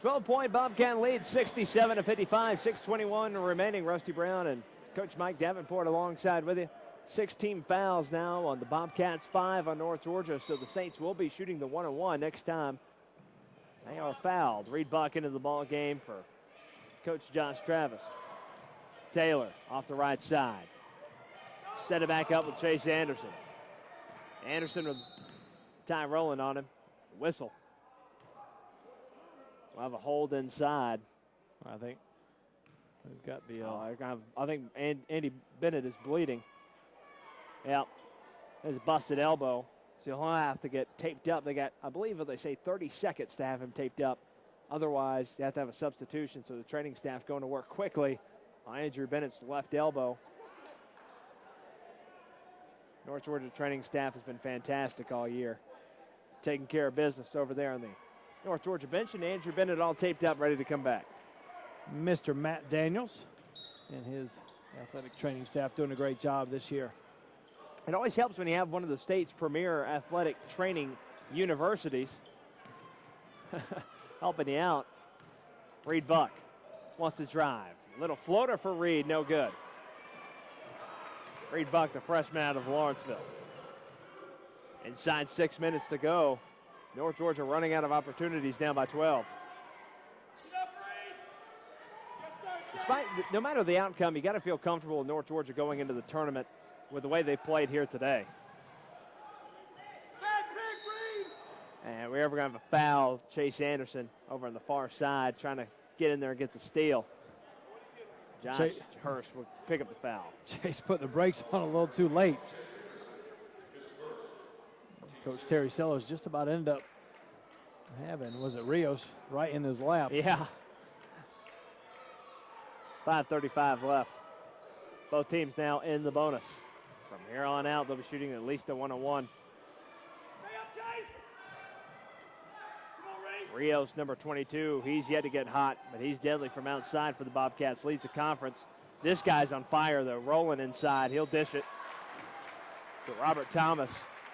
Twelve-point Bobcat lead, 67-55, 6:21 remaining. Rusty Brown and Coach Mike Davenport alongside with you. 16 fouls now on the Bobcats, 5 on North Georgia, so the Saints will be shooting the 1-on-1 next time they are fouled. Reed Buck into the ball game for Coach Josh Travis. Taylor off the right side. Set it back up with Chase Anderson. Anderson with time rolling on him. Whistle. We'll have a hold inside, I think. We've got the, I think Andy Bennett is bleeding. Yep, his busted elbow. So he'll have to get taped up. They got, I believe they say 30 seconds to have him taped up. Otherwise, they have to have a substitution. So the training staff going to work quickly on Andrew Bennett's left elbow. North Georgia training staff has been fantastic all year, taking care of business over there on the North Georgia bench, and Andrew Bennett all taped up, ready to come back. Mr. Matt Daniels and his athletic training staff doing a great job this year. It always helps when you have one of the state's premier athletic training universities helping you out. Reed Buck wants to drive. Little floater for Reed, no good. Reed Buck, the freshman out of Lawrenceville. Inside 6 minutes to go. North Georgia running out of opportunities, down by 12. Despite, no matter the outcome, you got to feel comfortable with North Georgia going into the tournament with the way they played here today. And we're ever going to have a foul. Chase Anderson over on the far side trying to get in there and get the steal. Josh Hurst will pick up the foul. Chase put the brakes on a little too late. Coach Terry Sellers just about ended up having, was it Rios, right in his lap. Yeah. 5:35 left. Both teams now in the bonus. From here on out, they'll be shooting at least a 1-on-1. Rios, number 22, he's yet to get hot, but he's deadly from outside for the Bobcats. Leads the conference. This guy's on fire, though, rolling inside. He'll dish it to Robert Thomas.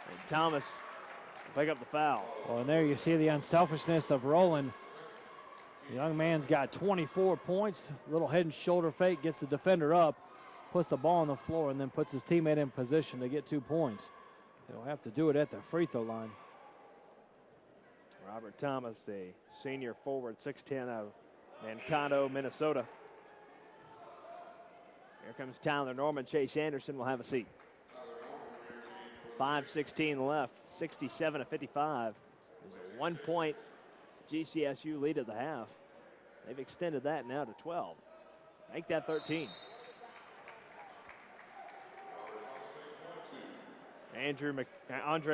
And Thomas will pick up the foul. Well, and there you see the unselfishness of Rowland. The young man's got 24 points. Little head and shoulder fake, gets the defender up, puts the ball on the floor, and then puts his teammate in position to get 2 points. He'll have to do it at the free throw line. Robert Thomas, the senior forward, 6'10", of Mankato, Minnesota. Here comes Tyler Norman. Chase Anderson will have a seat. 5:16 left, 67-55. There's a 1-point GCSU lead at the half. They've extended that now to 12. Make that 13. Andre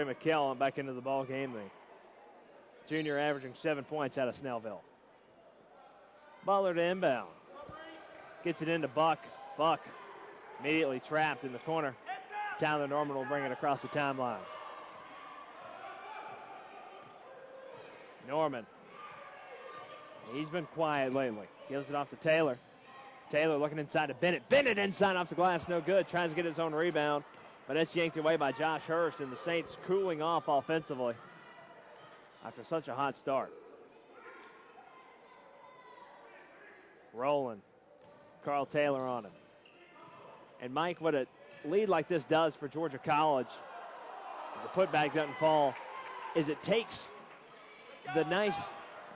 McKell back into the ball game. The junior averaging 7 points out of Snellville. Butler to inbound. Gets it into Buck. Buck immediately trapped in the corner. Tyler Norman will bring it across the timeline. Norman. He's been quiet lately. Gives it off to Taylor. Taylor looking inside to Bennett. Bennett inside off the glass, no good. Tries to get his own rebound, but it's yanked away by Josh Hurst, and the Saints cooling off offensively after such a hot start. Rolling. Carl Taylor on him. And Mike, what a lead like this does for Georgia College, the putback doesn't fall, is it takes the nice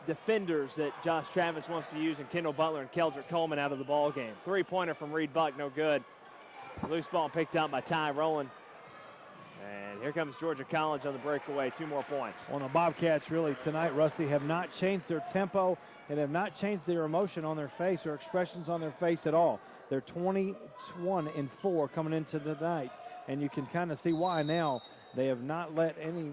defenders that Josh Travis wants to use in Kendall Butler and Keldrick Coleman out of the ball game. Three-pointer from Reed Buck, no good. Loose ball picked up by Ty Rowland. And here comes Georgia College on the breakaway. 2 more points. Well, the Bobcats really tonight, Rusty, have not changed their tempo and have not changed their emotion on their face or expressions on their face at all. They're 21-4 coming into the night, and you can kind of see why now. They have not let any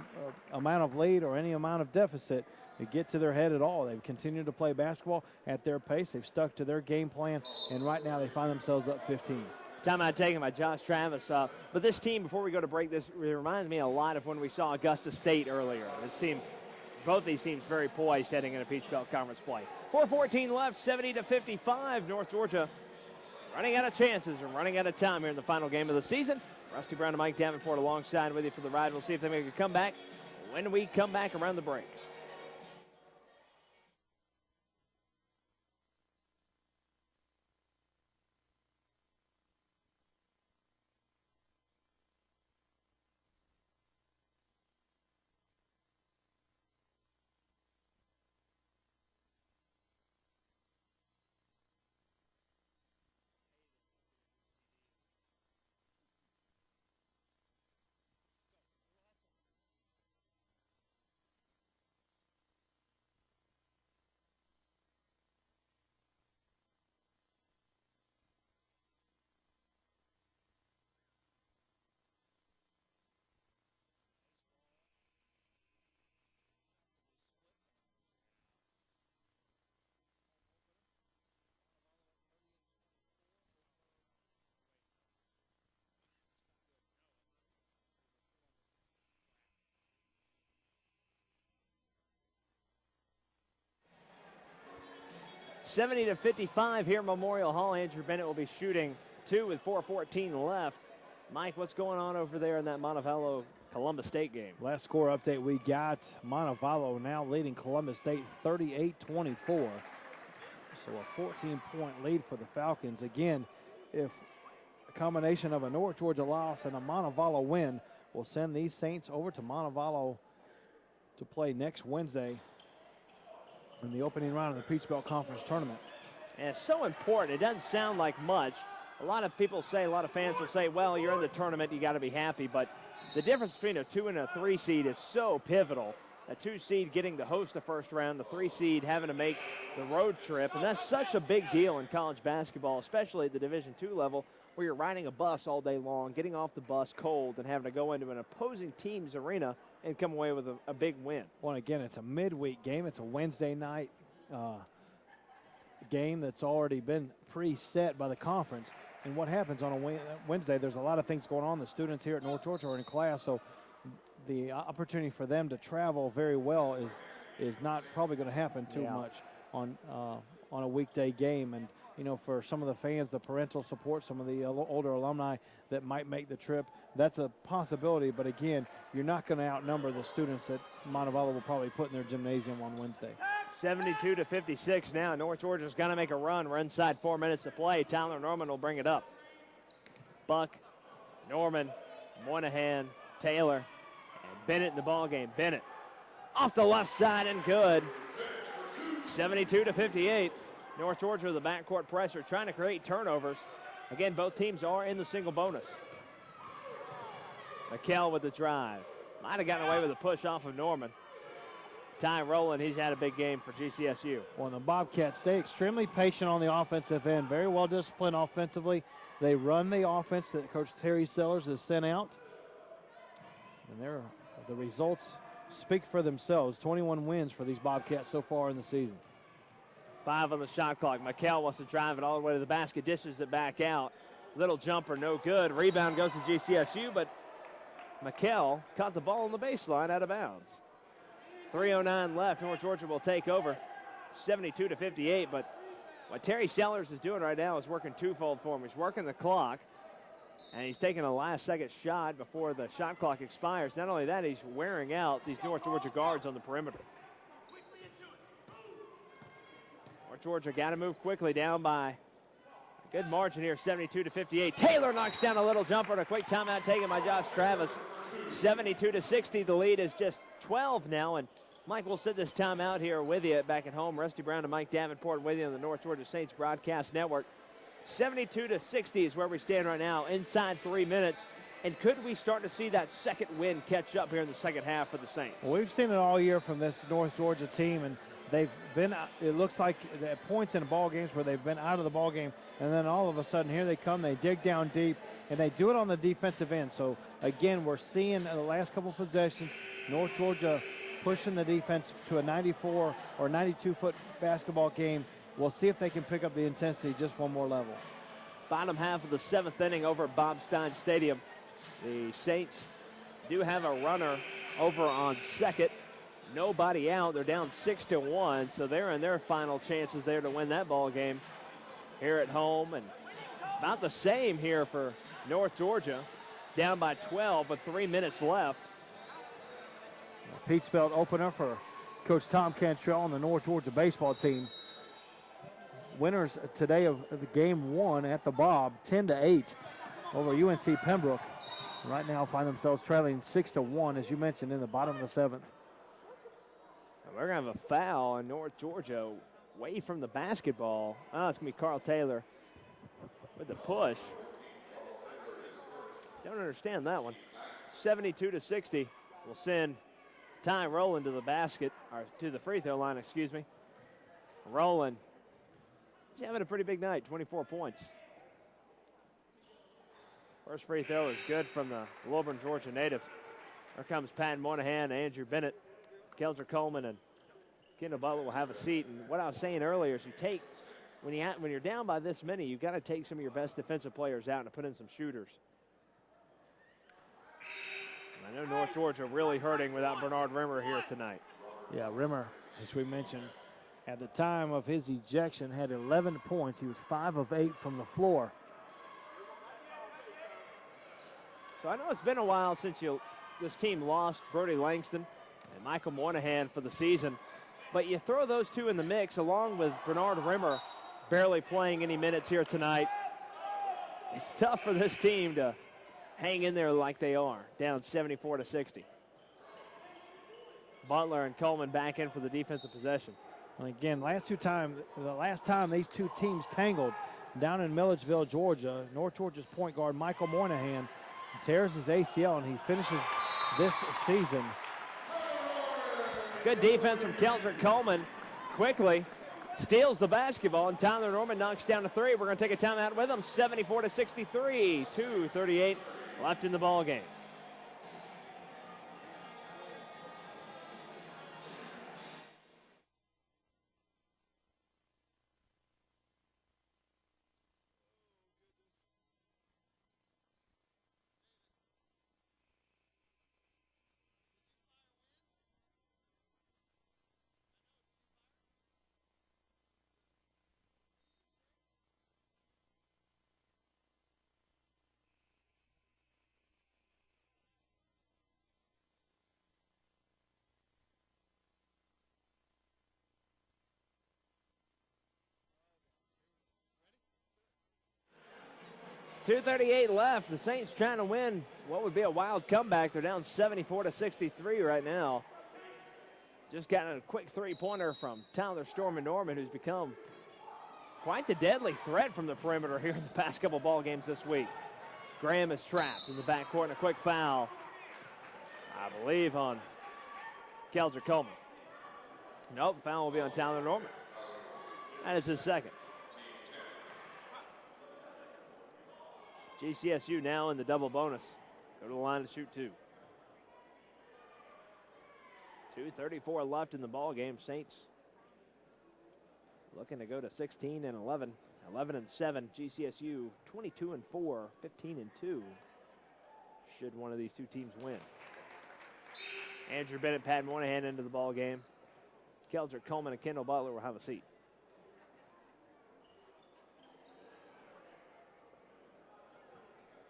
amount of lead or any amount of deficit get to their head at all. They've continued to play basketball at their pace. They've stuck to their game plan, and right now they find themselves up 15. Timeout taken by Josh Travis. But this team, before we go to break, this reminds me a lot of when we saw Augusta State earlier. This team, both these teams very poised heading into Peach Belt Conference play. 4:14 left, 70-55. North Georgia running out of chances and running out of time here in the final game of the season. Rusty Brown and Mike Davenport alongside with you for the ride. We'll see if they make a comeback when we come back around the break. (70-55) here at Memorial Hall. Andrew Bennett will be shooting 2 with 4:14 left. Mike, what's going on over there in that Montevallo Columbus State game? Last score update we got, Montevallo now leading Columbus State 38-24. So a 14-point lead for the Falcons. Again, if a combination of a North Georgia loss and a Montevallo win will send these Saints over to Montevallo to play next Wednesday in the opening round of the Peach Belt Conference Tournament. And it's so important. It doesn't sound like much. A lot of people say, a lot of fans will say, well, you're in the tournament, you got to be happy. But the difference between a 2 and a 3 seed is so pivotal. A 2 seed getting to host the first round, the 3 seed having to make the road trip. And that's such a big deal in college basketball, especially at the Division II level, where you're riding a bus all day long, getting off the bus cold, and having to go into an opposing team's arena and come away with a big win. Well, again, it's a midweek game. It's a Wednesday night game that's already been preset by the conference. And what happens on a Wednesday, there's a lot of things going on. The students here at North Georgia are in class, so the opportunity for them to travel very well is not probably going to happen too much on a weekday game. And you know, for some of the fans, the parental support, some of the older alumni that might make the trip, that's a possibility. But again, you're not going to outnumber the students that Montevallo will probably put in their gymnasium on Wednesday. 72-56 now. North Georgia's got to make a run. We're inside 4 minutes to play. Tyler Norman will bring it up. Buck, Norman, Moynihan, Taylor, and Bennett in the ball game. Bennett off the left side and good. 72-58. North Georgia with the backcourt pressure, trying to create turnovers. Again, both teams are in the single bonus. McKell with the drive. Might have gotten away with a push off of Norman. Ty Rowland, he's had a big game for GCSU. Well, the Bobcats stay extremely patient on the offensive end. Very well disciplined offensively. They run the offense that Coach Terry Sellers has sent out. And the results speak for themselves. 21 wins for these Bobcats so far in the season. 5 on the shot clock. McKell wants to drive it all the way to the basket, dishes it back out. Little jumper, no good. Rebound goes to GCSU, but McKell caught the ball on the baseline out of bounds. 3:09 left. North Georgia will take over 72-58, but what Terry Sellers is doing right now is working twofold for him. He's working the clock, and he's taking a last-second shot before the shot clock expires. Not only that, he's wearing out these North Georgia guards on the perimeter. North Georgia got to move quickly, down by a good margin here, 72-58. Taylor knocks down a little jumper, and a quick timeout taken by Josh Travis. 72-60, the lead is just 12 now, and Mike will sit this timeout here with you back at home. Rusty Brown and Mike Davenport with you on the North Georgia Saints Broadcast Network. 72-60 is where we stand right now, inside 3 minutes. And could we start to see that second win catch up here in the second half for the Saints? Well, we've seen it all year from this North Georgia team, and they've been, it looks like at points in ball games where they've been out of the ball game, and then all of a sudden here they come, they dig down deep, and they do it on the defensive end. So again, we're seeing the last couple of possessions, North Georgia pushing the defense to a 94 or 92-foot basketball game. We'll see if they can pick up the intensity just one more level. Bottom half of the 7th inning over at Bob Stein Stadium. The Saints do have a runner over on second. Nobody out. They're down 6-1, so they're in their final chances there to win that ball game here at home. And about the same here for North Georgia, down by 12 with 3 minutes left. Peach Belt opener for Coach Tom Cantrell and the North Georgia baseball team. Winners today of the game 1 at the Bob, 10-8 over UNC Pembroke. Right now find themselves trailing 6-1, as you mentioned, in the bottom of the 7th. We're going to have a foul in North Georgia away from the basketball. Oh, it's going to be Carl Taylor with the push. Don't understand that one. 72-60 will send Ty Rowland to the basket, or to the free throw line, excuse me. Rowland, he's having a pretty big night, 24 points. First free throw is good from the Lilburn, Georgia native. There comes Pat Moynihan, Andrew Bennett, Kelzer Coleman, and Kendall Butler will have a seat. And what I was saying earlier is you take, when you're down by this many, you've got to take some of your best defensive players out and put in some shooters. I know North Georgia really hurting without Bernard Rimmer here tonight. Yeah, Rimmer, as we mentioned, at the time of his ejection, had 11 points. He was 5 of 8 from the floor. So I know it's been a while since this team lost Brody Langston and Michael Moynihan for the season, but you throw those two in the mix along with Bernard Rimmer barely playing any minutes here tonight. It's tough for this team to hang in there like they are, down 74-60. Butler and Coleman back in for the defensive possession. And again, the last time these two teams tangled down in Milledgeville, Georgia, North Georgia's point guard Michael Moynihan tears his ACL, and he finishes this season. Good defense from Kelzer Coleman. Quickly steals the basketball, and Tyler Norman knocks down a three. We're going to take a timeout with him. 74-63, 2:38 left in the ball game. .238 left. The Saints trying to win what would be a wild comeback. They're down 74-63 right now. Just got a quick three-pointer from Tyler Storm and Norman, who's become quite the deadly threat from the perimeter here in the past couple ball games this week. Graham is trapped in the backcourt and a quick foul, I believe, on Keldrick Coleman. Nope, the foul will be on Tyler Norman. That is his second. GCSU now in the double bonus. Go to the line to shoot two. 2:34 left in the ball game. Saints looking to go to 16 and 11. 11 and 7. GCSU 22 and 4. 15 and 2. Should one of these two teams win. Andrew Bennett, Pat Moynihan into the ball game. Keldrick Coleman and Kendall Butler will have a seat.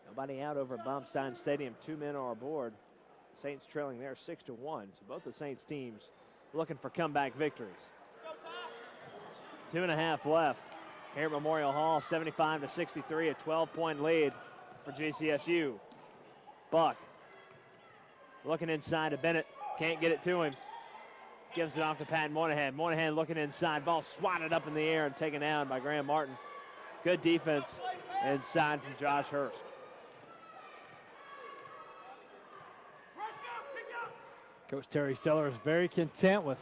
Nobody out over at Baumstein Stadium. 2 men are aboard. Saints trailing there 6-1. So both the Saints teams looking for comeback victories. 2.5 left here at Memorial Hall. 75-63, a 12-point lead for GCSU. Buck looking inside to Bennett. Can't get it to him. Gives it off to Pat Moynihan. Moynihan looking inside. Ball swatted up in the air and taken down by Graham Martin. Good defense inside from Josh Hurst. Coach Terry Sellers very content with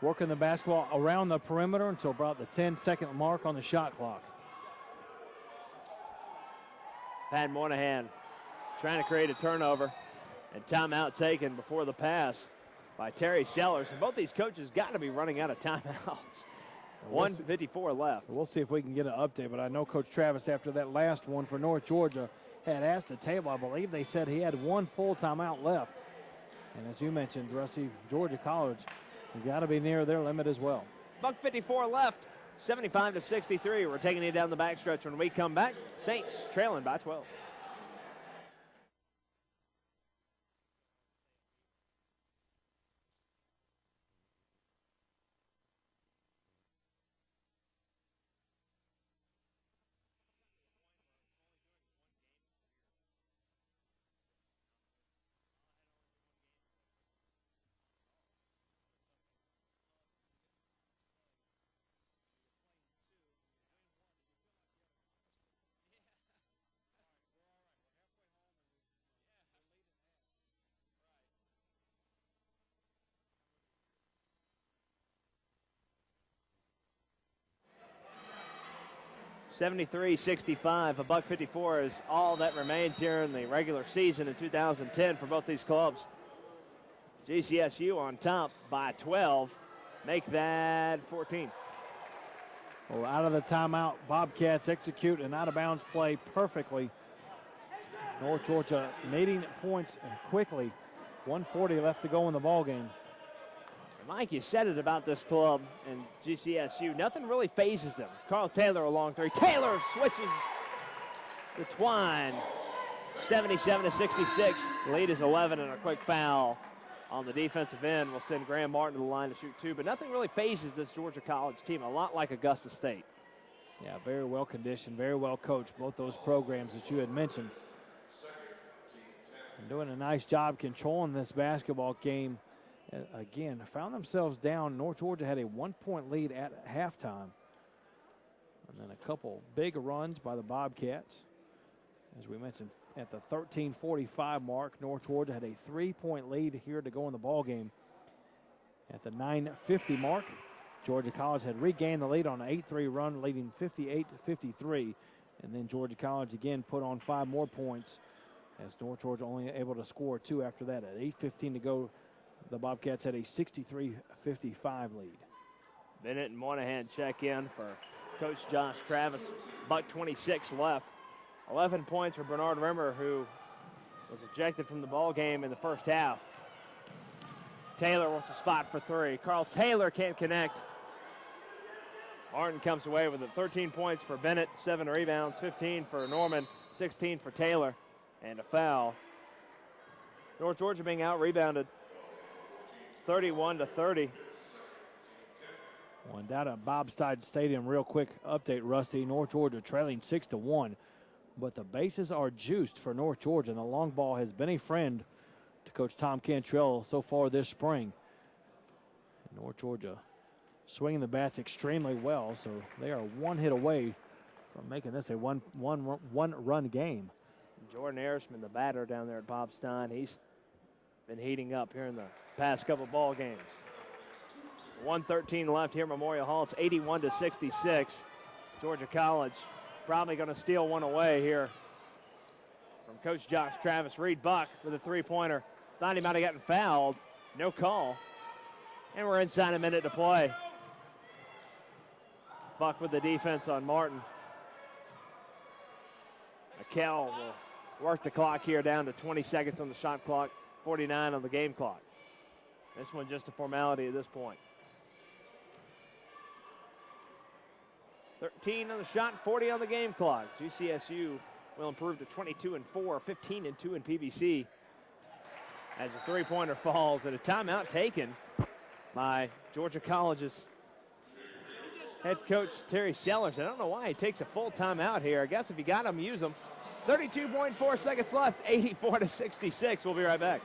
working the basketball around the perimeter until about the 10-second mark on the shot clock. Pat Moynihan trying to create a turnover, and timeout taken before the pass by Terry Sellers. And both these coaches got to be running out of timeouts. 1:54 left. We'll see if we can get an update, but I know Coach Travis, after that last one for North Georgia, had asked the table. I believe they said he had one full timeout left. And as you mentioned, Rusty, Georgia College, you got to be near their limit as well. $1:54 left, 75-63. We're taking it down the backstretch. When we come back, Saints trailing by 12. $73-65, $1:54 is all that remains here in the regular season in 2010 for both these clubs. GCSU on top by 12, make that 14. Well, out of the timeout, Bobcats execute an out-of-bounds play perfectly. North Georgia needing points quickly. 1:40 left to go in the ball game. Mike, you said it about this club and GCSU. Nothing really phases them. Carl Taylor a long three. Taylor switches to Twine. 77-66. Lead is 11, and a quick foul on the defensive end will send Graham Martin to the line to shoot two. But nothing really phases this Georgia College team, a lot like Augusta State. Yeah, very well conditioned, very well coached, both those programs that you had mentioned. And doing a nice job controlling this basketball game. Again, found themselves down. North Georgia had a 1-point lead at halftime. And then a couple big runs by the Bobcats. As we mentioned, at the 13:45 mark, North Georgia had a 3-point lead here to go in the ball game. At the 9:50 mark, Georgia College had regained the lead on an 8-3 run, leading 58-53. And then Georgia College again put on 5 more points, as North Georgia only able to score 2 after that. At 8:15 to go, the Bobcats had a 63-55 lead. Bennett and Moynihan check in for Coach Josh Travis. $1:26 left. 11 points for Bernard Rimmer, who was ejected from the ball game in the first half. Taylor wants a spot for 3. Carl Taylor can't connect. Martin comes away with it. 13 points for Bennett, 7 rebounds, 15 for Norman, 16 for Taylor, and a foul. North Georgia being out-rebounded 31-30. Well, down at Bobstein Stadium, real quick update, Rusty. North Georgia trailing 6-1, but the bases are juiced for North Georgia, and the long ball has been a friend to Coach Tom Cantrell so far this spring. North Georgia swinging the bats extremely well. So they are one hit away from making this a one-run game. Jordan Harrisman, the batter down there at Bob Stein, he's been heating up here in the past couple ball games. 1:13 left here at Memorial Hall. It's 81-66. Georgia College probably going to steal one away here from Coach Josh Travis. Reed Buck with a three-pointer. Thought he might have gotten fouled. No call. And we're inside a minute to play. Buck with the defense on Martin. McKell will work the clock here down to 20 seconds on the shot clock, 49 on the game clock. This one just a formality at this point. 13 on the shot, 40 on the game clock. GCSU will improve to 22-4, 15-2 in PBC as a three-pointer falls at a timeout taken by Georgia College's head coach Terry Sellers. I don't know why he takes a full timeout here. I guess if you got them, use them. 32.4 seconds left, 84-66. We'll be right back.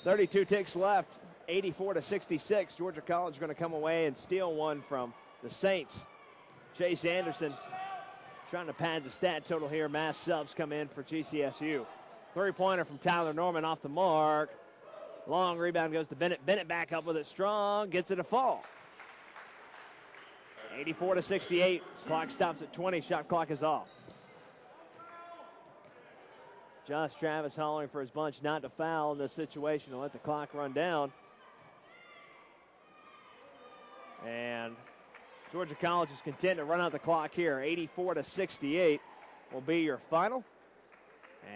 .32 ticks left, 84-66. Georgia College going to come away and steal one from the Saints. Chase Anderson trying to pad the stat total here. Mass subs come in for GCSU. Three-pointer from Tyler Norman off the mark. Long rebound goes to Bennett. Bennett back up with it strong, gets it a fall. 84-68. Clock stops at 20. Shot clock is off. Josh Travis hollering for his bunch not to foul in this situation to let the clock run down. And Georgia College is content to run out the clock here. 84-68 will be your final.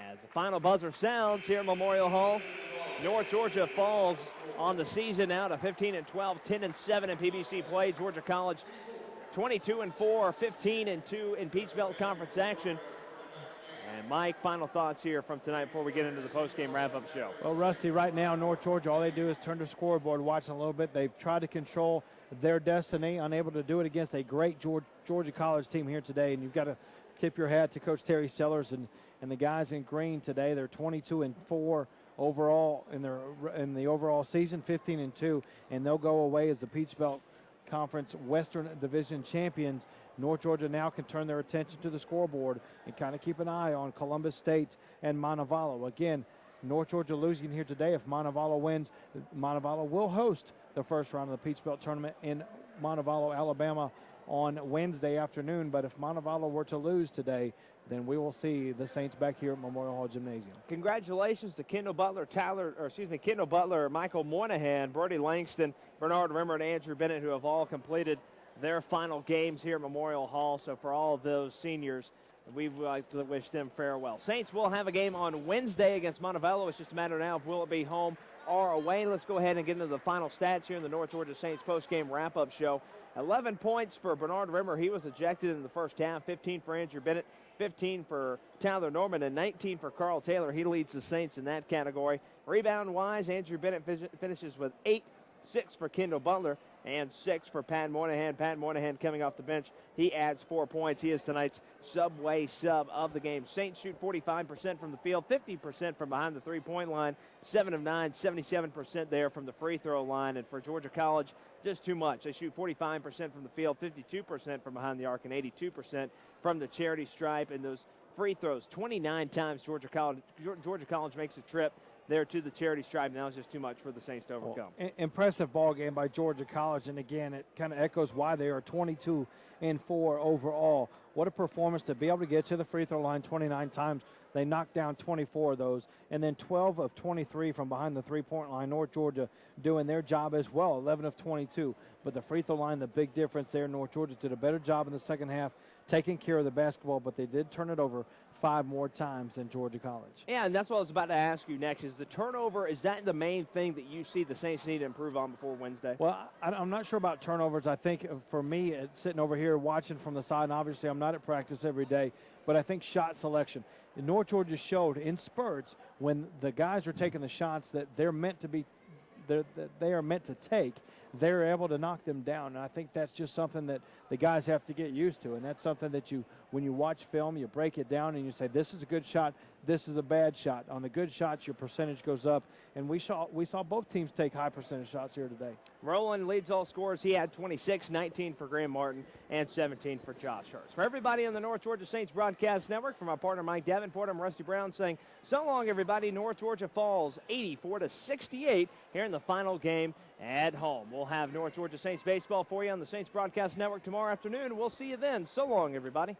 As the final buzzer sounds here at Memorial Hall, North Georgia falls on the season now to 15-12, 10-7 in PBC play. Georgia College 22-4, 15-2 in Peach Belt Conference action. And Mike, final thoughts here from tonight before we get into the postgame wrap-up show. Well, Rusty, right now, North Georgia, all they do is turn the scoreboard, watching a little bit. They've tried to control their destiny, unable to do it against a great Georgia College team here today. And you've got to tip your hat to Coach Terry Sellers and the guys in green today. They're 22-4 overall in the overall season, 15-2, and they'll go away as the Peach Belt Conference Western Division champions. North Georgia now can turn their attention to the scoreboard and kind of keep an eye on Columbus State and Montevallo. Again, North Georgia losing here today. If Montevallo wins, Montevallo will host the first round of the Peach Belt tournament in Montevallo, Alabama on Wednesday afternoon. But if Montevallo were to lose today, then we will see the Saints back here at Memorial Hall Gymnasium. Congratulations to Kendall Butler, Kendall Butler, Michael Moynihan, Brody Langston, Bernard Rimmer, and Andrew Bennett, who have all completed their final games here at Memorial Hall. So for all of those seniors, we would like to wish them farewell. Saints will have a game on Wednesday against Montevallo. It's just a matter now of will it be home or away. Let's go ahead and get into the final stats here in the North Georgia Saints postgame wrap-up show. 11 points for Bernard Rimmer. He was ejected in the first half. 15 for Andrew Bennett, 15 for Tyler Norman, and 19 for Carl Taylor. He leads the Saints in that category. Rebound-wise, Andrew Bennett finishes with 8, 6 for Kendall Butler, and 6 for Pat Moynihan. Pat Moynihan coming off the bench. He adds 4 points. He is tonight's subway sub of the game. Saints shoot 45% from the field, 50% from behind the three-point line, 7 of 9, 77% there from the free throw line. And for Georgia College, just too much. They shoot 45% from the field, 52% from behind the arc, and 82% from the charity stripe. And those free throws, 29 times Georgia College makes a trip. there to the charity stripe, and that was just too much for the Saints to overcome. Well, impressive ball game by Georgia College, and again, it kind of echoes why they are 22-4 overall. What a performance to be able to get to the free throw line 29 times. They knocked down 24 of those, and then 12 of 23 from behind the three-point line. North Georgia doing their job as well, 11 of 22. But the free throw line, the big difference there. North Georgia did a better job in the second half taking care of the basketball, but they did turn it over 5 more times than Georgia College. Yeah, and that's what I was about to ask you next. Is the turnover, is that the main thing that you see the Saints need to improve on before Wednesday? Well, I'm not sure about turnovers. I think for me, sitting over here watching from the side, and obviously I'm not at practice every day, but I think shot selection. And North Georgia showed in spurts when the guys are taking the shots that they're meant to be, that they are meant to take, they're able to knock them down. And I think that's just something that the guys have to get used to. And that's something that when you watch film, you break it down and you say, this is a good shot, this is a bad shot. On the good shots, your percentage goes up. And we saw both teams take high percentage shots here today. Roland leads all scorers. He had 26, 19 for Graham Martin, and 17 for Josh Hurst. For everybody on the North Georgia Saints Broadcast Network, from our partner Mike Davenport, I'm Rusty Brown saying so long, everybody. North Georgia falls 84-68 here in the final game at home. We'll have North Georgia Saints baseball for you on the Saints Broadcast Network tomorrow afternoon. We'll see you then. So long, everybody.